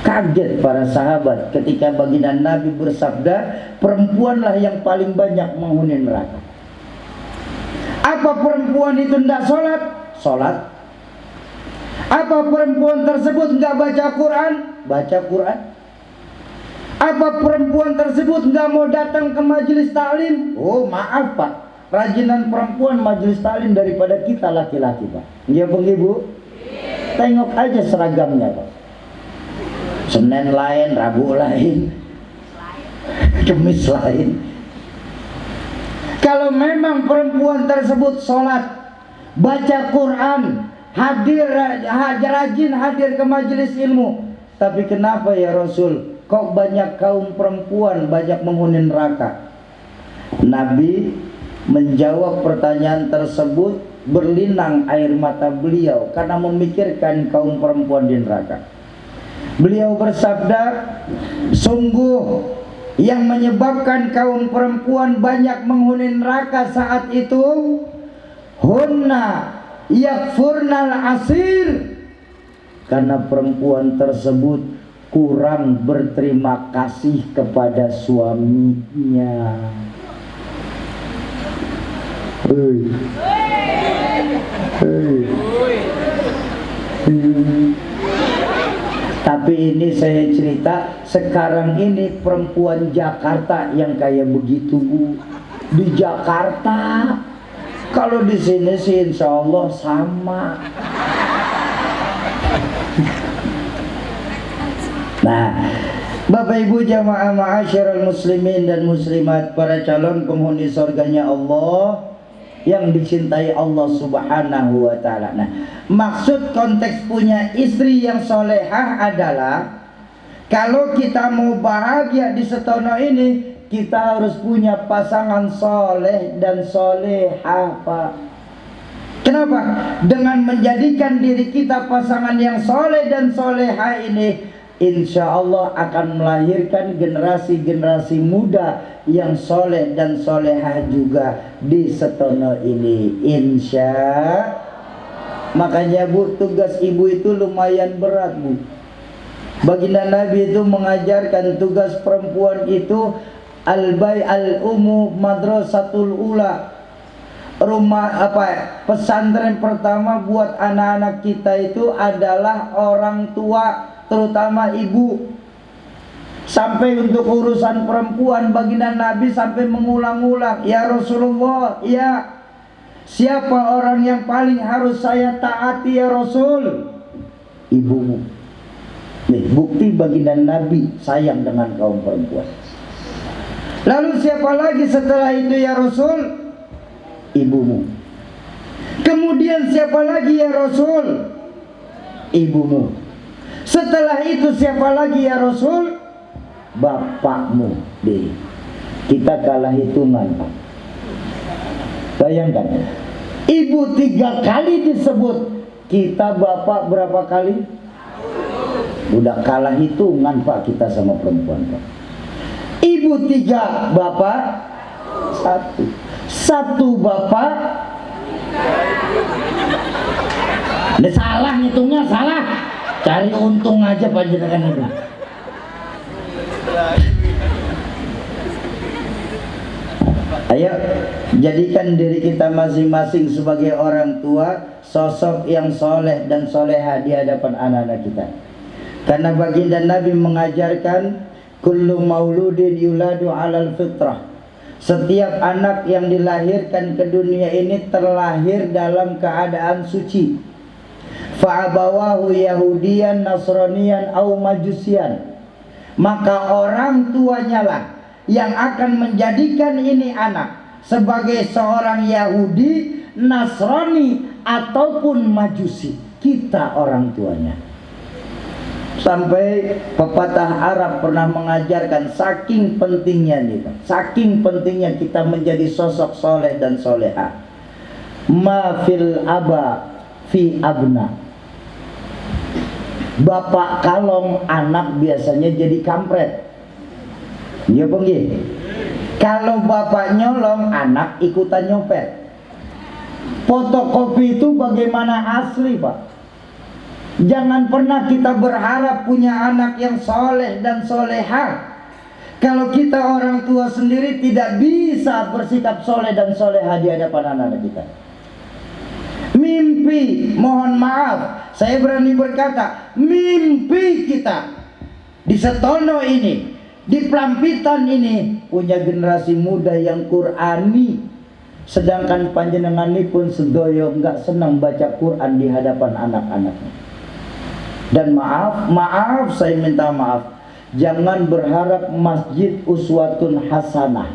Kaget para sahabat ketika baginda Nabi bersabda, perempuanlah yang paling banyak menghuni neraka. Apa perempuan itu tidak sholat? Sholat. Apa perempuan tersebut tidak baca Quran? Baca Quran. Apa perempuan tersebut tidak mau datang ke majelis taklim? Oh maaf Pak, rajinan perempuan majelis taklim daripada kita laki-laki Pak. Iya Ibu? Tengok aja seragamnya Pak. Senin lain, Rabu lain, Kamis lain. Kalau memang perempuan tersebut sholat, baca Quran, rajin hadir ke majelis ilmu, tapi kenapa ya Rasul kok banyak kaum perempuan banyak menghuni neraka? Nabi menjawab pertanyaan tersebut, berlinang air mata beliau karena memikirkan kaum perempuan di neraka. Beliau bersabda, sungguh yang menyebabkan kaum perempuan banyak menghuni neraka saat itu, hunna yakfurnal asir, karena perempuan tersebut kurang berterima kasih kepada suaminya. Tapi ini saya cerita, sekarang ini perempuan Jakarta yang kayak begitu di Jakarta. Kalau di sini sih insya Allah sama. Nah, Bapak Ibu jamaah ma'asyiral muslimin dan muslimat, para calon penghuni surganya Allah yang dicintai Allah Subhanahu wa taala. Nah, maksud konteks punya istri yang solehah adalah kalau kita mau bahagia di setono ini, kita harus punya pasangan soleh dan solehah, Pak. Kenapa? Dengan menjadikan diri kita pasangan yang soleh dan solehah ini, insya Allah akan melahirkan generasi-generasi muda yang soleh dan solehah juga di setono ini, insya. Makanya Bu, tugas ibu itu lumayan berat Bu. Baginda Nabi itu mengajarkan tugas perempuan itu al-bai al-umu madrasatul ula. Rumah pesantren pertama buat anak-anak kita itu adalah orang tua, terutama ibu. Sampai untuk urusan perempuan, baginda Nabi sampai mengulang-ulang, ya Rasulullah, ya, siapa orang yang paling harus saya taati ya Rasul? Ibumu. Nih, bukti baginda Nabi sayang dengan kaum perempuan. Lalu siapa lagi setelah itu ya Rasul? Ibumu. Kemudian siapa lagi ya Rasul? Ibumu. Setelah itu siapa lagi ya Rasul? Bapakmu. Deh, kita kalah hitungan, Pak. Bayangkan, ibu 3 kali disebut, kita bapak berapa kali? Udah kalah hitungan, Pak, kita sama perempuan, Pak. Ibu 3, bapak 1. 1 bapak. Ini salah ngitungnya, salah. Cari untung aja panjenengan itu. Ayo, jadikan diri kita masing-masing sebagai orang tua, sosok yang soleh dan soleha di hadapan anak-anak kita. Karena baginda Nabi mengajarkan, kullu mauludin yuladu alal fitrah. Setiap anak yang dilahirkan ke dunia ini terlahir dalam keadaan suci. Fa'abawahu yahudiyan, nasraniyan, au majusian. Maka orang tuanya lah yang akan menjadikan ini anak sebagai seorang Yahudi, Nasrani, ataupun Majusi. Kita orang tuanya. Sampai pepatah Arab pernah mengajarkan, saking pentingnya nih, saking pentingnya kita menjadi sosok soleh dan soleha. Ma fil aba fi abna. Bapak kalong, anak biasanya jadi kampret. Iya penggih. Kalau bapak nyolong, anak ikutan nyopet. Fotokopi itu bagaimana asli, Pak? Jangan pernah kita berharap punya anak yang soleh dan soleha kalau kita orang tua sendiri tidak bisa bersikap soleh dan soleha di hadapan anak-anak kita. Mimpi, mohon maaf, saya berani berkata, mimpi kita di setono ini, di Pelampitan ini, punya generasi muda yang Qurani. Sedangkan panjenengan ini pun sedoyo nggak senang baca Quran di hadapan anak-anaknya. Dan maaf, saya minta maaf, jangan berharap masjid uswatun hasanah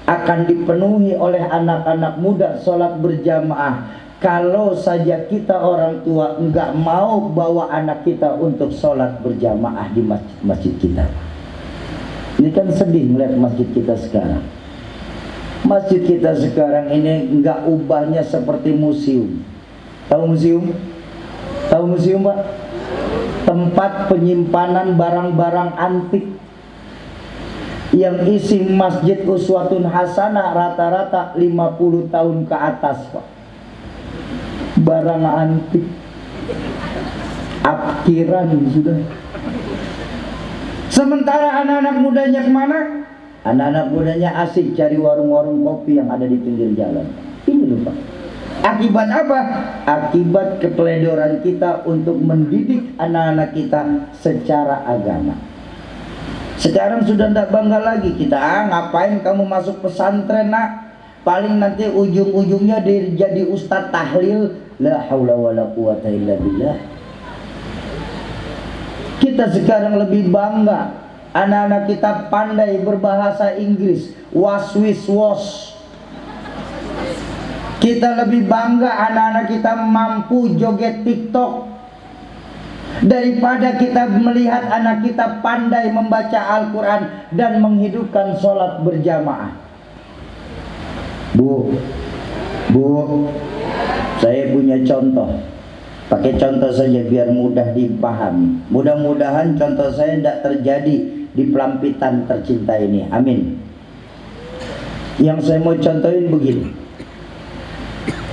akan dipenuhi oleh anak-anak muda sholat berjamaah kalau saja kita orang tua enggak mau bawa anak kita untuk sholat berjamaah di masjid kita. Ini kan sedih melihat masjid kita sekarang. Masjid kita sekarang ini enggak ubahnya seperti museum. Tahu museum? Tahu museum, Pak? Tempat penyimpanan barang-barang antik yang isi masjid uswatun hasanah rata-rata 50 tahun ke atas, Pak. Barang antik, apkiran sudah. Sementara anak-anak mudanya kemana? Anak-anak mudanya asik cari warung-warung kopi yang ada di pinggir jalan. Ini loh, Pak. Akibat apa? Akibat keteledoran kita untuk mendidik anak-anak kita secara agama. Sekarang sudah tidak bangga lagi kita. Ngapain kamu masuk pesantren, nak? Paling nanti ujung-ujungnya jadi ustadz tahlil. La haula wala quwata illa billah. Kita sekarang lebih bangga anak-anak kita pandai berbahasa Inggris, was wis was. Kita lebih bangga anak-anak kita mampu joget TikTok daripada kita melihat anak kita pandai membaca Al-Quran dan menghidupkan sholat berjamaah. Bu, saya punya contoh. Pakai contoh saja biar mudah dipahami. Mudah-mudahan contoh saya tidak terjadi di Pelampitan tercinta ini. Amin. Yang saya mau contohin begini.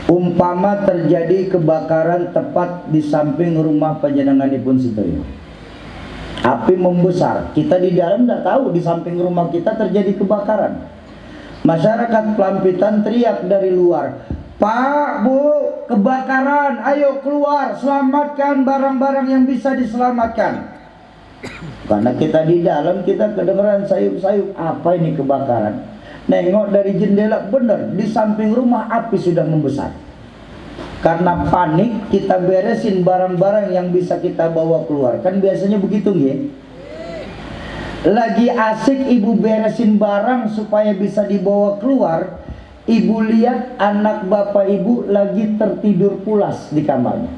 Umpama terjadi kebakaran tepat di samping rumah panjenenganipun Sitoyo. Api membesar. Kita di dalam tidak tahu di samping rumah kita terjadi kebakaran. Masyarakat Pelampitan teriak dari luar, Pak, Bu, kebakaran, ayo keluar, selamatkan barang-barang yang bisa diselamatkan. Karena kita di dalam, kita kedengeran sayup-sayup, apa ini kebakaran? Nengok dari jendela, benar, di samping rumah api sudah membesar. Karena panik, kita beresin barang-barang yang bisa kita bawa keluar. Kan biasanya begitu, ya? Lagi asik ibu beresin barang supaya bisa dibawa keluar, ibu lihat anak bapak ibu lagi tertidur pulas di kamarnya.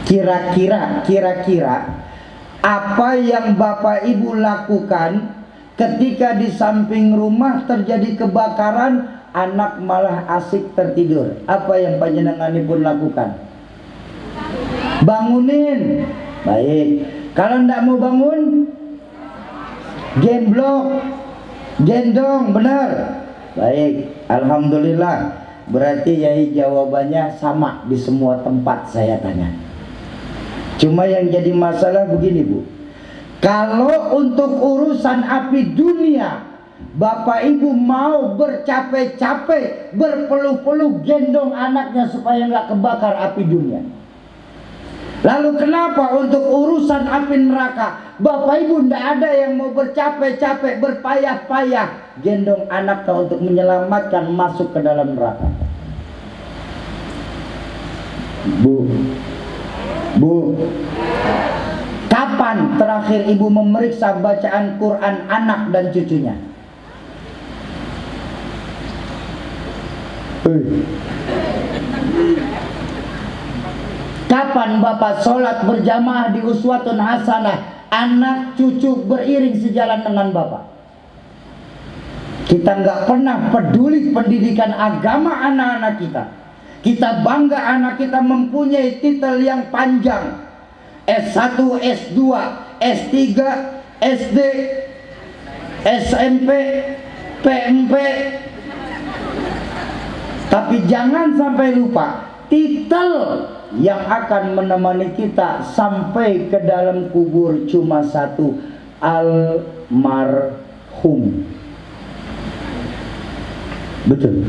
Kira-kira apa yang bapak ibu lakukan ketika di samping rumah terjadi kebakaran, anak malah asik tertidur? Apa yang panjenenganipun lakukan? Bangunin. Baik. Kalau tidak mau bangun, gemblok, gendong, benar. Baik, alhamdulillah. Berarti yai jawabannya sama di semua tempat saya tanya. Cuma yang jadi masalah begini, Bu. Kalau untuk urusan api dunia, bapak ibu mau bercapek-capek, berpeluh-peluh gendong anaknya supaya nggak kebakar api dunia. Lalu kenapa untuk urusan api neraka, bapak ibu tidak ada yang mau bercapek-capek, berpayah-payah gendong anaknya untuk menyelamatkan masuk ke dalam neraka? Bu, kapan terakhir ibu memeriksa bacaan Quran anak dan cucunya? Kapan bapak sholat berjamaah di uswatun hasanah, anak cucu beriring sejalan dengan bapak? Kita nggak pernah peduli pendidikan agama anak-anak kita. Kita bangga anak kita mempunyai titel yang panjang, S1, S2, S3, SD, SMP, PMP. Tapi jangan sampai lupa titel yang akan menemani kita sampai ke dalam kubur cuma satu, almarhum. Betul.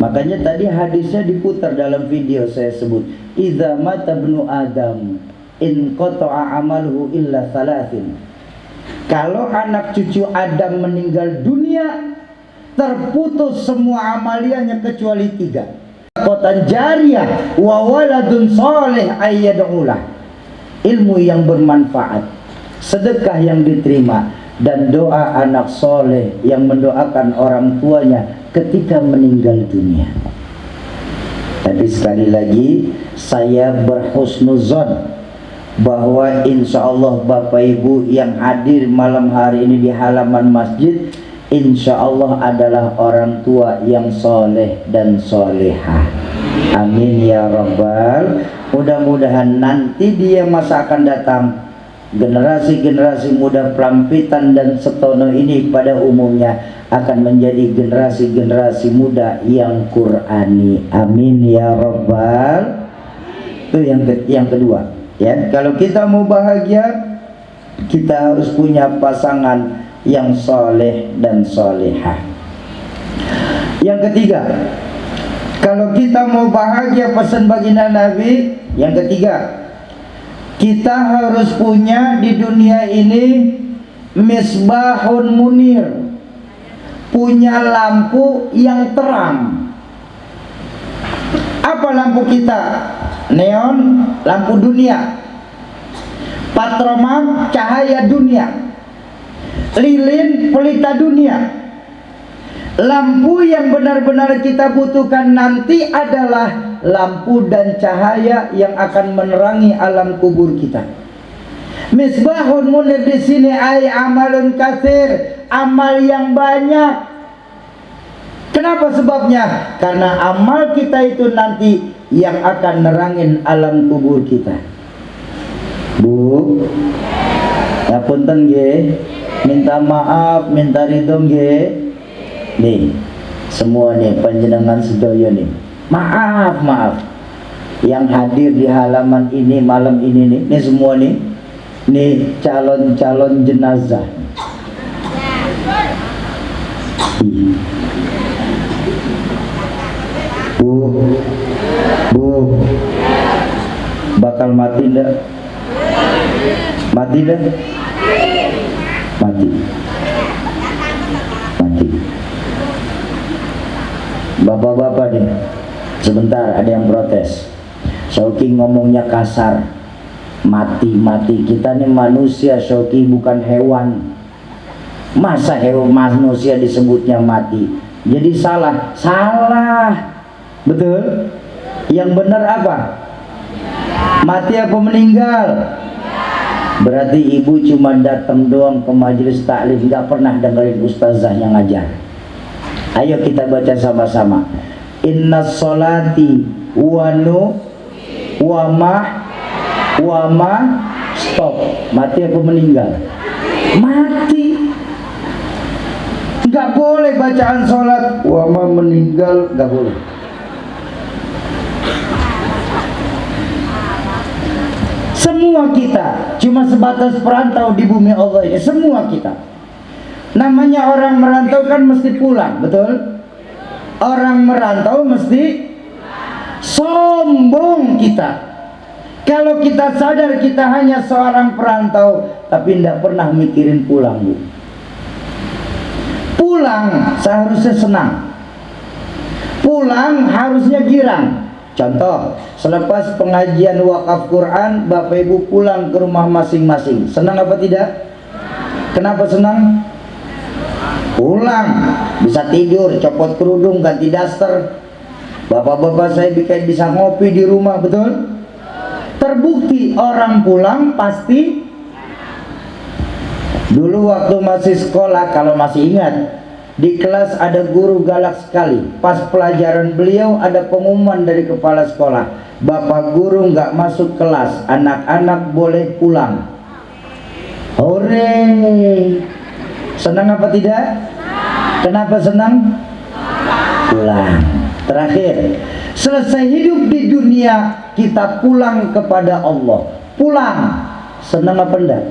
Makanya tadi hadisnya diputar dalam video saya sebut, idza mata ibnu adam in qata'a amaluhu illa thalathin. Kalau anak cucu Adam meninggal dunia, terputus semua amaliannya kecuali 3. Qatan jariyah wa waladun sholih ayyad'ulah. Ilmu yang bermanfaat, sedekah yang diterima, dan doa anak soleh yang mendoakan orang tuanya ketika meninggal dunia. Tapi sekali lagi saya berhusnuzon bahwa insya Allah Bapak Ibu yang hadir malam hari ini di halaman masjid, insya Allah adalah orang tua yang soleh dan solehah. Amin ya Rabbal. Mudah-mudahan nanti dia masa akan datang, generasi-generasi muda Pelampitan dan Setono ini pada umumnya akan menjadi generasi-generasi muda yang Qurani. Amin ya Rabbal. Itu yang kedua ya. Kalau kita mau bahagia, kita harus punya pasangan yang soleh dan solehah. Yang ketiga, kalau kita mau bahagia, pesan baginda Nabi yang ketiga, kita harus punya di dunia ini misbahun munir, punya lampu yang terang. Apa lampu kita? Neon, lampu dunia. patromak cahaya dunia, lilin pelita dunia. Lampu yang benar-benar kita butuhkan nanti adalah lampu dan cahaya yang akan menerangi alam kubur kita. Misbahun munir di sini ay amalun katsir, amal yang banyak. Kenapa sebabnya? Karena amal kita itu nanti yang akan nerangin alam kubur kita. Bu, ngapunten nggih, minta maaf, minta ridho nggih. Nih, semua nih panjenengan sedaya nih. Maaf. Yang hadir di halaman ini malam ini nih semua nih calon-calon jenazah. Bu, bakal mati enggak? Mati enggak? Mati. Bapak-bapak nih, sebentar ada yang protes. Syauki ngomongnya kasar. Mati. Kita nih manusia, Syauki, bukan hewan. Masa hewan manusia disebutnya mati? Jadi salah. Betul? Yang benar apa? Mati apa meninggal? Berarti ibu cuma datang doang ke majelis taklim, nggak pernah dengerin ustazah yang ngajar. Ayo kita baca sama-sama. Inna sholati wa ma stop. Mati apa meninggal? Mati. Nggak boleh bacaan sholat wa ma meninggal, nggak boleh. Semua kita cuma sebatas perantau di bumi Allah ini. Semua kita. Namanya orang merantau kan mesti pulang, betul? Orang merantau mesti sombong kita. Kalau kita sadar kita hanya seorang perantau, tapi tidak pernah mikirin pulang, Bu. Pulang seharusnya senang. Pulang harusnya girang. Contoh, selepas pengajian wakaf Quran, Bapak Ibu pulang ke rumah masing-masing. Senang apa tidak? Kenapa senang? Pulang, bisa tidur, copot kerudung, ganti daster. Bapak-bapak saya bisa ngopi di rumah, betul? Terbukti orang pulang pasti. Dulu waktu masih sekolah, kalau masih ingat, di kelas ada guru galak sekali. Pas pelajaran beliau ada pengumuman dari kepala sekolah, Bapak guru nggak masuk kelas, anak-anak boleh pulang. Hore! Senang apa tidak? Kenapa senang? Pulang. Terakhir, selesai hidup di dunia, kita pulang kepada Allah. Pulang. Senang apa enggak?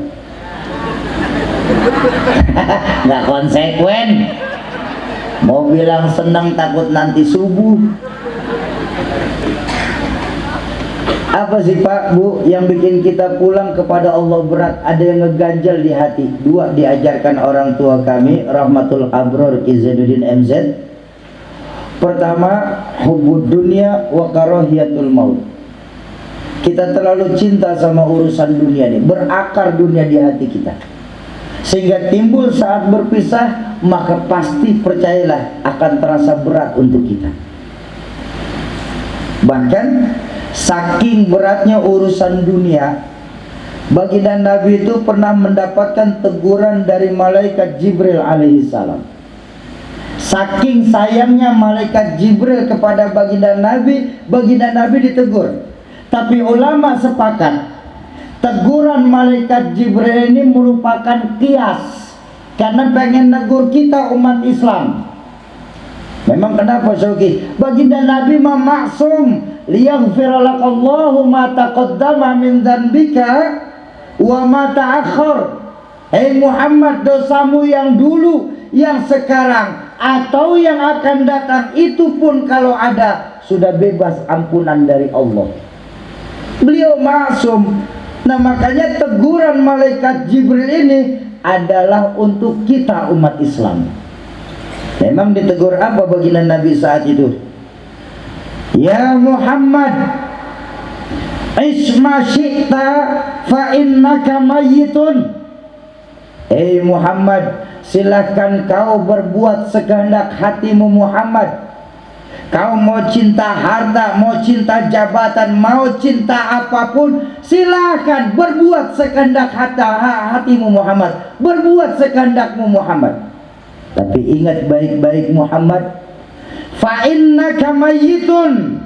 Nggak konsekuen. Mau bilang senang takut nanti subuh. Apa sih Pak, Bu, yang bikin kita pulang kepada Allah berat? Ada yang ngeganjal di hati. Dua diajarkan orang tua kami, Rahmatul Abror Ki Zainuddin MZ. Pertama, hubud dunia wa karahiyatul maut. Kita terlalu cinta sama urusan dunia ini, berakar dunia di hati kita, sehingga timbul saat berpisah, maka pasti percayalah akan terasa berat untuk kita. Bahkan saking beratnya urusan dunia, baginda Nabi itu pernah mendapatkan teguran dari malaikat Jibril alaihissalam. Saking sayangnya malaikat Jibril kepada baginda Nabi ditegur. Tapi ulama sepakat, teguran malaikat Jibril ini merupakan kias, karena pengen negur kita umat Islam. Memang kenapa Syauki? Baginda Nabi maksum, liyaghfira lakallahu ma taqaddama min dzanbika wa ma ta'akhkhar. Hei Muhammad, dosamu yang dulu, yang sekarang, atau yang akan datang, itu pun kalau ada, sudah bebas ampunan dari Allah. Beliau maksum. Nah makanya teguran malaikat Jibril ini adalah untuk kita umat Islam. Memang ditegur apa baginda Nabi saat itu? Ya Muhammad, Isma syi'ta fa innaka mayyitun. Muhammad, silahkan kau berbuat sekehendak hatimu Muhammad. Kau mau cinta harta, mau cinta jabatan, mau cinta apapun, silahkan berbuat sekehendak hatimu Muhammad, berbuat sekehendakmu Muhammad. Tapi ingat baik-baik Muhammad, fa innaka mayyitun,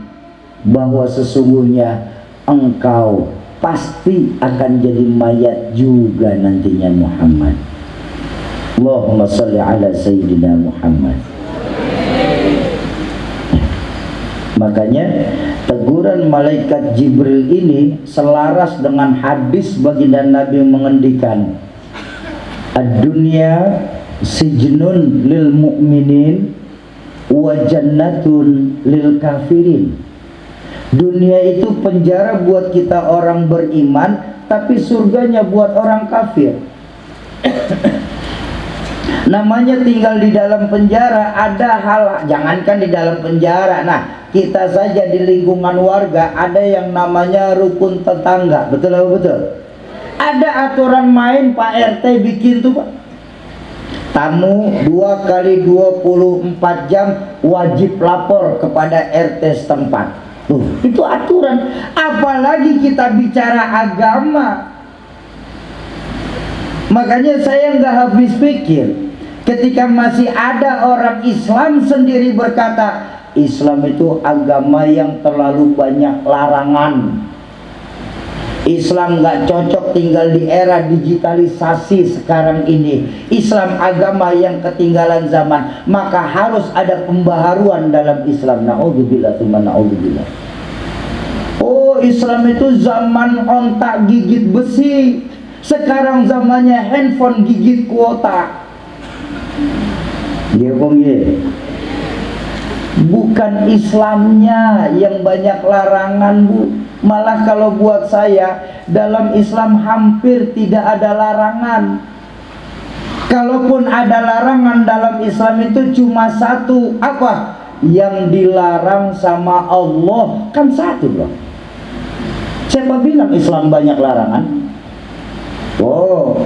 bahwa sesungguhnya engkau pasti akan jadi mayat juga nantinya Muhammad. Allahumma salli ala Sayyidina Muhammad. Makanya teguran malaikat Jibril ini selaras dengan hadis baginda Nabi mengendikan, ad-dunya sijnun lil mu'minin wa jannatun lil kafirin. Dunia itu penjara buat kita orang beriman, tapi surganya buat orang kafir. Namanya tinggal di dalam penjara, ada hal, jangankan di dalam penjara, nah kita saja di lingkungan warga ada yang namanya rukun tetangga, betul atau betul? Ada aturan main Pak RT bikin tuh Pak, tamu 2 kali 24 jam wajib lapor kepada RT setempat. Itu aturan. Apalagi kita bicara agama. Makanya saya nggak habis pikir ketika masih ada orang Islam sendiri berkata Islam itu agama yang terlalu banyak larangan. Islam nggak cocok tinggal di era digitalisasi sekarang ini. Islam agama yang ketinggalan zaman, maka harus ada pembaharuan dalam Islam. Na'udzubillah tsumma na'udzubillah. Oh, Islam itu zaman ontak gigit besi. Sekarang zamannya handphone gigit kuota. Bukan Islamnya yang banyak larangan, Bu. Malah kalau buat saya, dalam Islam hampir tidak ada larangan. Kalaupun ada larangan dalam Islam itu cuma satu. Apa? Yang dilarang sama Allah kan satu loh. Siapa bilang Islam banyak larangan? Oh,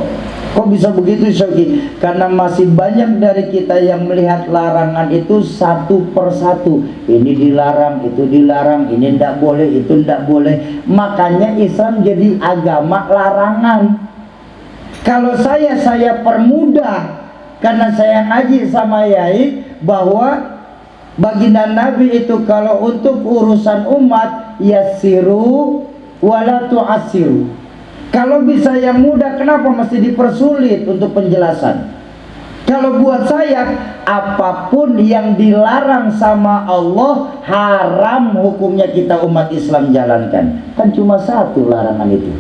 kok bisa begitu Syauki? Karena masih banyak dari kita yang melihat larangan itu satu persatu. Ini dilarang, itu dilarang, ini tidak boleh, itu tidak boleh. Makanya Islam jadi agama larangan. Kalau saya permudah, karena saya ngaji sama Yai, bahwa baginda Nabi itu kalau untuk urusan umat, yassiru wala tu'assiru. Kalau bisa yang mudah, kenapa mesti dipersulit untuk penjelasan? Kalau buat saya, apapun yang dilarang sama Allah, haram hukumnya kita umat Islam jalankan. Kan cuma satu larangan itu.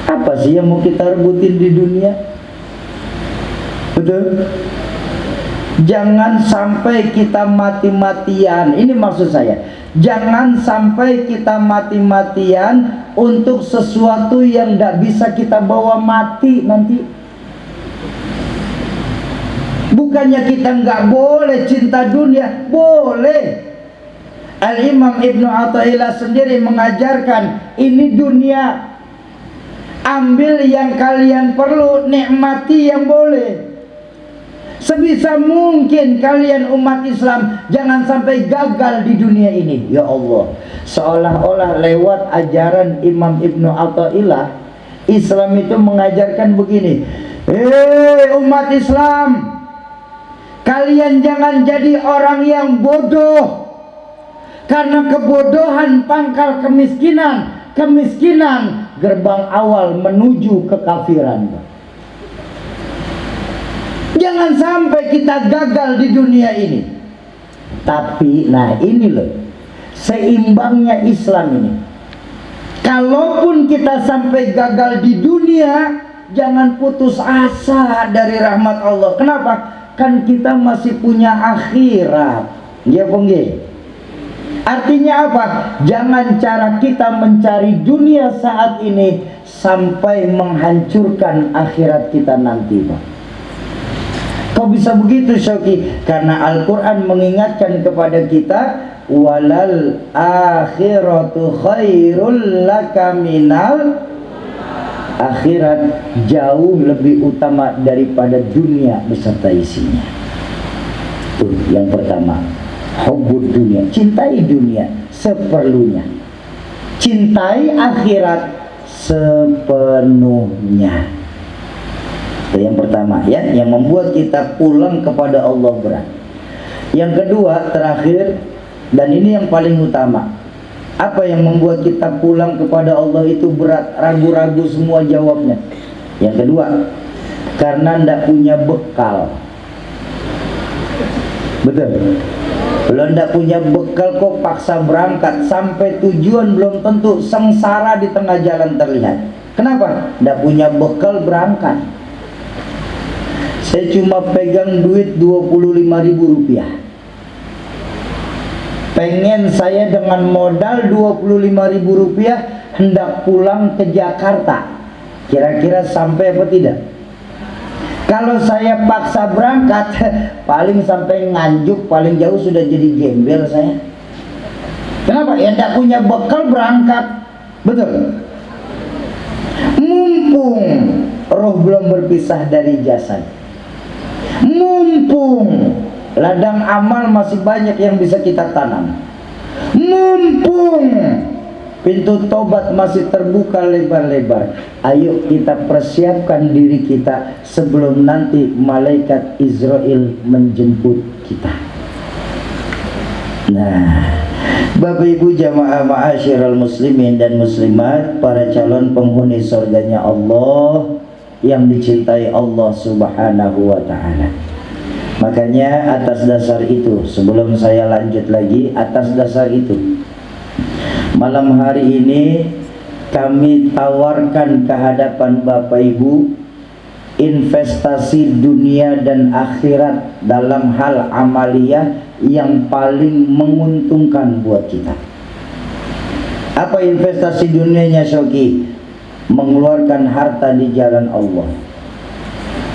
Apa sih yang mau kita rebutin di dunia? Betul? Jangan sampai kita mati-matian. Ini maksud saya. Jangan sampai kita mati-matian untuk sesuatu yang tidak bisa kita bawa mati nanti. Bukannya kita nggak boleh cinta dunia, boleh. Al-Imam Ibnu Athaillah sendiri mengajarkan, ini dunia, ambil yang kalian perlu, nikmati yang boleh. Sebisa mungkin kalian umat Islam jangan sampai gagal di dunia ini. Ya Allah, seolah-olah lewat ajaran Imam Ibnu Athaillah, Islam itu mengajarkan begini. Umat Islam, kalian jangan jadi orang yang bodoh. Karena kebodohan pangkal kemiskinan, kemiskinan gerbang awal menuju kekafiran. Jangan sampai kita gagal di dunia ini. Tapi, nah ini loh, seimbangnya Islam ini. Kalaupun kita sampai gagal di dunia, jangan putus asa dari rahmat Allah. Kenapa? Kan kita masih punya akhirat. Ya pengge. Artinya apa? Jangan cara kita mencari dunia saat ini sampai menghancurkan akhirat kita nanti, Pak. Kok bisa begitu Syauki? Karena Al-Quran mengingatkan kepada kita, walal akhiratu khairul laka minal akhirat, jauh lebih utama daripada dunia beserta isinya. Tuh yang pertama, hubbud dunia, cintai dunia seperlunya, cintai akhirat sepenuhnya. Itu yang pertama ya, yang membuat kita pulang kepada Allah berat. Yang kedua, terakhir, dan ini yang paling utama, apa yang membuat kita pulang kepada Allah itu berat, ragu-ragu semua jawabnya. Yang kedua, karena tidak punya bekal. Betul. Kalau tidak punya bekal kok paksa berangkat, sampai tujuan belum tentu, sengsara di tengah jalan terlihat. Kenapa? Tidak punya bekal berangkat. Saya cuma pegang duit 25.000 rupiah. Pengen saya dengan modal 25.000 rupiah hendak pulang ke Jakarta. Kira-kira sampai apa tidak? Kalau saya paksa berangkat, paling sampai Nganjuk, paling jauh sudah jadi gembel saya. Kenapa? Ya tidak punya bekal berangkat. Betul. Mumpung roh belum berpisah dari jasad, mumpung ladang amal masih banyak yang bisa kita tanam, mumpung pintu tobat masih terbuka lebar-lebar, ayo kita persiapkan diri kita sebelum nanti malaikat Israel menjemput kita. Nah, Bapak Ibu jamaah ma'asyiral muslimin dan muslimat, para calon penghuni surganya Allah yang dicintai Allah Subhanahu wa ta'ala. Makanya atas dasar itu, sebelum saya lanjut lagi, atas dasar itu, malam hari ini kami tawarkan ke hadapan Bapak Ibu investasi dunia dan akhirat dalam hal amaliyah yang paling menguntungkan buat kita. Apa investasi dunianya, Syauki? Mengeluarkan harta di jalan Allah.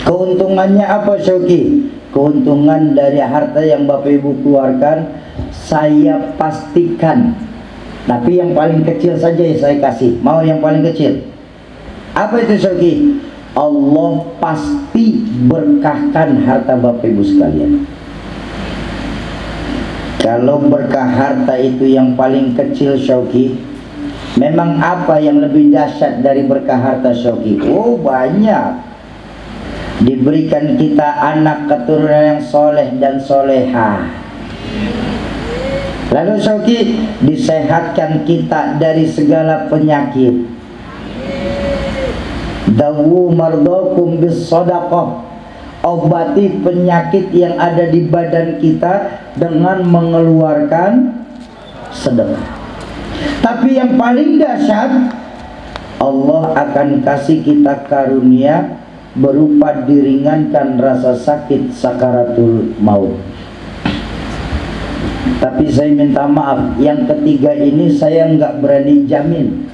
Keuntungannya apa, Syauki? Keuntungan dari harta yang Bapak Ibu keluarkan, saya pastikan, tapi yang paling kecil saja yang saya kasih. Mau yang paling kecil? Apa itu, Syauki? Allah pasti berkahkan harta Bapak Ibu sekalian. Kalau berkah harta itu yang paling kecil, Syauki, memang apa yang lebih dahsyat dari berkah harta, Syauki? Oh, banyak. Diberikan kita anak keturunan yang soleh dan soleha. Lalu, Syauki, disehatkan kita dari segala penyakit. Dawu mardakum bis sadaqah, obati penyakit yang ada di badan kita dengan mengeluarkan sedekah. Tapi yang paling dahsyat, Allah akan kasih kita karunia berupa diringankan rasa sakit sakaratul maut. Tapi saya minta maaf, yang ketiga ini saya nggak berani jamin.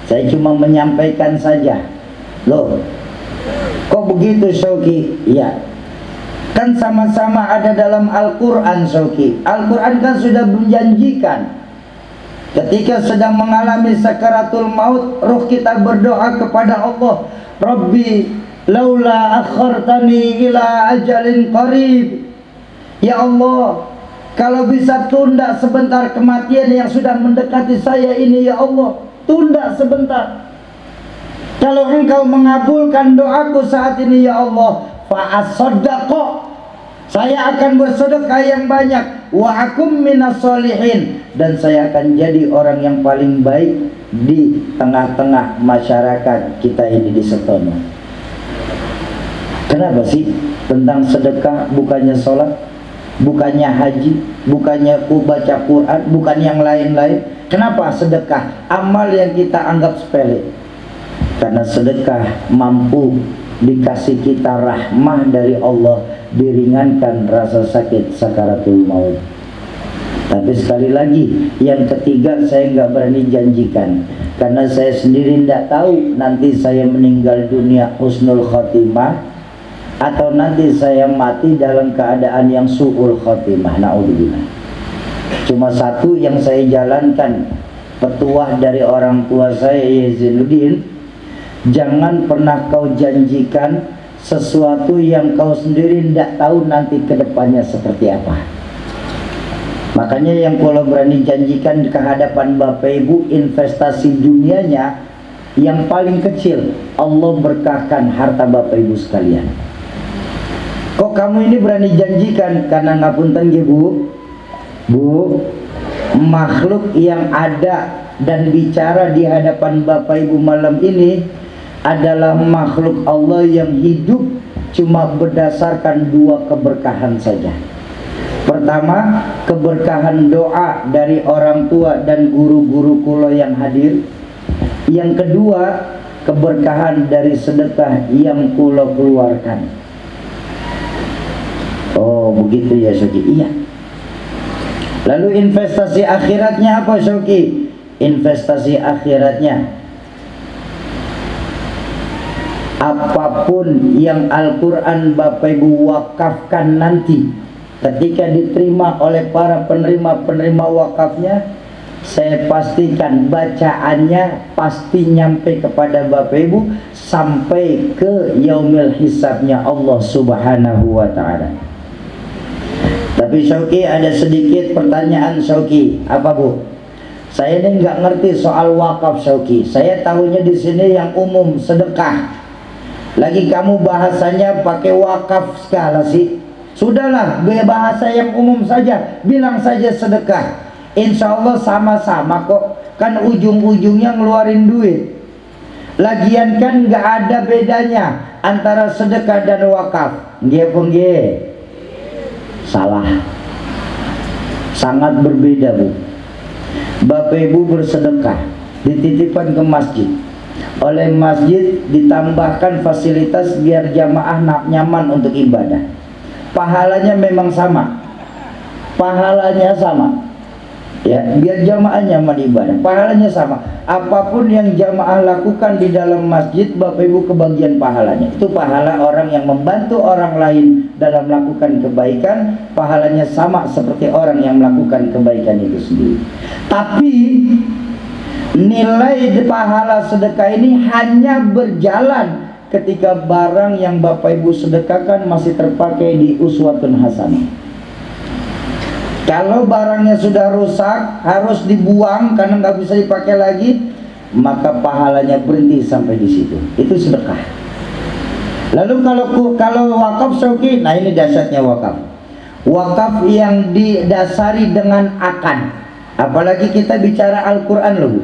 Saya cuma menyampaikan saja. Loh, kok begitu, Syauki? Ya, kan sama-sama ada dalam Al-Quran, Syauki. Al-Quran kan sudah menjanjikan ketika sedang mengalami sakaratul maut, roh kita berdoa kepada Allah, Rabbi laula akhartani ila ajalin qarib. Ya Allah, kalau bisa tunda sebentar kematian yang sudah mendekati saya ini, ya Allah, tunda sebentar. Kalau engkau mengabulkan doaku saat ini, ya Allah, fa'asaddaqo, saya akan bersedekah yang banyak, wa akum minas solihin, dan saya akan jadi orang yang paling baik di tengah-tengah masyarakat kita ini di Setono. Kenapa sih tentang sedekah bukannya sholat, bukannya haji, bukannya baca Quran, bukan yang lain-lain? Kenapa sedekah, amal yang kita anggap sepele? Karena sedekah mampu dikasih kita rahmah dari Allah, diringankan rasa sakit sakaratul maut. Tapi sekali lagi, yang ketiga saya nggak berani janjikan, karena saya sendiri tidak tahu nanti saya meninggal dunia husnul khotimah atau nanti saya mati dalam keadaan yang su'ul khotimah. Na'udzubillah. Cuma satu yang saya jalankan, petuah dari orang tua saya Yazidudin, jangan pernah kau janjikan sesuatu yang kau sendiri tidak tahu nanti kedepannya seperti apa. Makanya yang kalau berani janjikan ke hadapan Bapak Ibu, investasi dunianya yang paling kecil, Allah berkahkan harta Bapak Ibu sekalian. Kok kamu ini berani janjikan? Karena ngapunten nggih Bu, makhluk yang ada dan bicara di hadapan Bapak Ibu malam ini adalah makhluk Allah yang hidup cuma berdasarkan dua keberkahan saja. Pertama, keberkahan doa dari orang tua dan guru-guru kula yang hadir. Yang kedua, keberkahan dari sedekah yang kula keluarkan. Oh begitu ya Syuki? Iya. Lalu investasi akhiratnya apa Syuki? Investasi akhiratnya, apapun yang Al-Quran Bapak Ibu wakafkan nanti, ketika diterima oleh para penerima wakafnya, saya pastikan bacaannya pasti nyampe kepada Bapak Ibu sampai ke yaumil hisabnya Allah Subhanahu wa ta'ala. Tapi Syauki, ada sedikit pertanyaan Syauki. Apa Bu? Saya ini nggak ngerti soal wakaf Syauki. Saya tahunya di sini yang umum sedekah. Lagi kamu bahasanya pakai wakaf segala sih. Sudahlah, bahasa yang umum saja. Bilang saja sedekah. Insya Allah sama-sama kok. Kan ujung-ujungnya ngeluarin duit. Lagian kan nggak ada bedanya antara sedekah dan wakaf. Nggih pun nggih. Salah, sangat berbeda Bu. Bapak Ibu bersedekah, dititipkan ke masjid, oleh masjid ditambahkan fasilitas biar jamaah nyaman untuk ibadah. Pahalanya memang sama, pahalanya sama ya, biar jamaah nyaman ibadah, pahalanya sama. Apapun yang jamaah lakukan di dalam masjid, Bapak Ibu kebagian pahalanya. Itu pahala orang yang membantu orang lain dalam melakukan kebaikan, pahalanya sama seperti orang yang melakukan kebaikan itu sendiri. Tapi nilai pahala sedekah ini hanya berjalan ketika barang yang Bapak Ibu sedekahkan masih terpakai di uswatun hasanah. Kalau barangnya sudah rusak, harus dibuang karena nggak bisa dipakai lagi, maka pahalanya berhenti sampai di situ. Itu sedekah. Lalu kalau wakaf Syauki, nah ini dasarnya wakaf. Wakaf yang didasari dengan akan. Apalagi kita bicara Al-Quran loh Bu.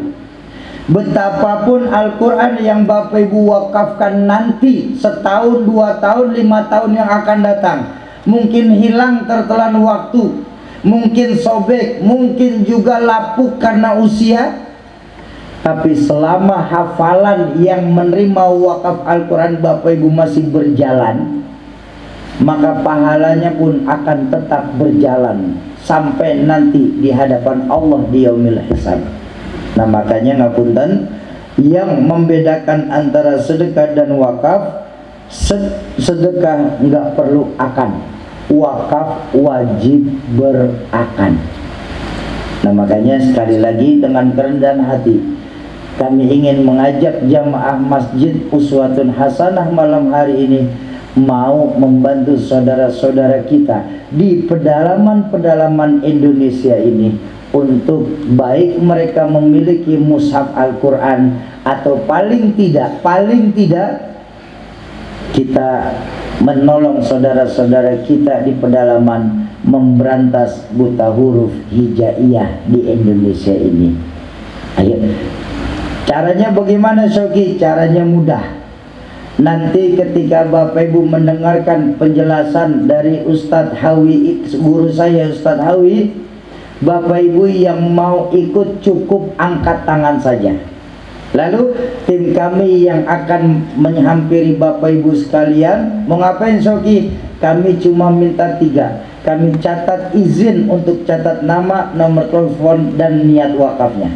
Betapapun Al-Quran yang Bapak Ibu wakafkan nanti, setahun, 2 tahun, 5 tahun yang akan datang, mungkin hilang tertelan waktu, mungkin sobek, mungkin juga lapuk karena usia. Tapi selama hafalan yang menerima wakaf Al-Quran Bapak Ibu masih berjalan, maka pahalanya pun akan tetap berjalan sampai nanti di hadapan Allah di yaumil hisab. Nah makanya ngapunten, yang membedakan antara sedekah dan wakaf, sedekah nggak perlu akan, wakaf wajib berakan. Nah makanya sekali lagi dengan kerendahan hati kami ingin mengajak jamaah Masjid Uswatun Hasanah malam hari ini mau membantu saudara-saudara kita di pedalaman-pedalaman Indonesia ini untuk baik mereka memiliki mushaf Al-Quran atau paling tidak kita menolong saudara-saudara kita di pedalaman memberantas buta huruf hijaiyah di Indonesia ini. Ayo, caranya bagaimana Syauki? Caranya mudah. Nanti ketika Bapak Ibu mendengarkan penjelasan dari Ustadz Hawi, guru saya Ustadz Hawi, Bapak Ibu yang mau ikut cukup angkat tangan saja. Lalu tim kami yang akan menghampiri Bapak Ibu sekalian, mau ngapain Syauki? Kami cuma minta 3. Kami catat izin untuk catat nama, nomor telepon dan niat wakafnya.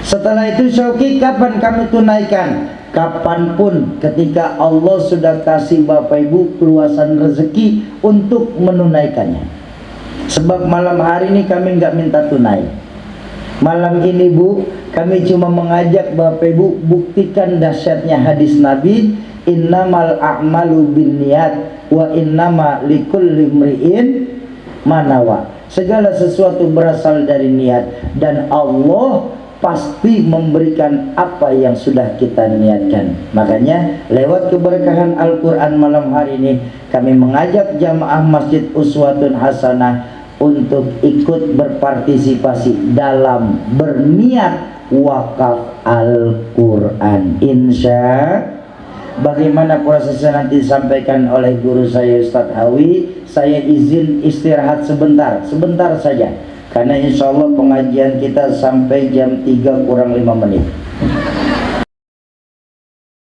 Setelah itu Syauki, kapan kami tunaikan? Kapanpun ketika Allah sudah kasih Bapak Ibu keluasan rezeki untuk menunaikannya. Sebab malam hari ini kami nggak minta tunai. Malam ini Bu, kami cuma mengajak Bapak Ibu buktikan dahsyatnya hadis Nabi, innamal a'malu binniyat wa innama likulli imri'in manawa. Segala sesuatu berasal dari niat dan Allah pasti memberikan apa yang sudah kita niatkan. Makanya lewat keberkahan Al-Quran malam hari ini kami mengajak jamaah Masjid Uswatun Hasanah untuk ikut berpartisipasi dalam berniat wakaf Al-Quran. Insya bagaimana prosesnya nanti disampaikan oleh guru saya Ustadz Hawi. Saya izin istirahat sebentar saja, karena insya Allah pengajian kita sampai jam 3 kurang 5 menit.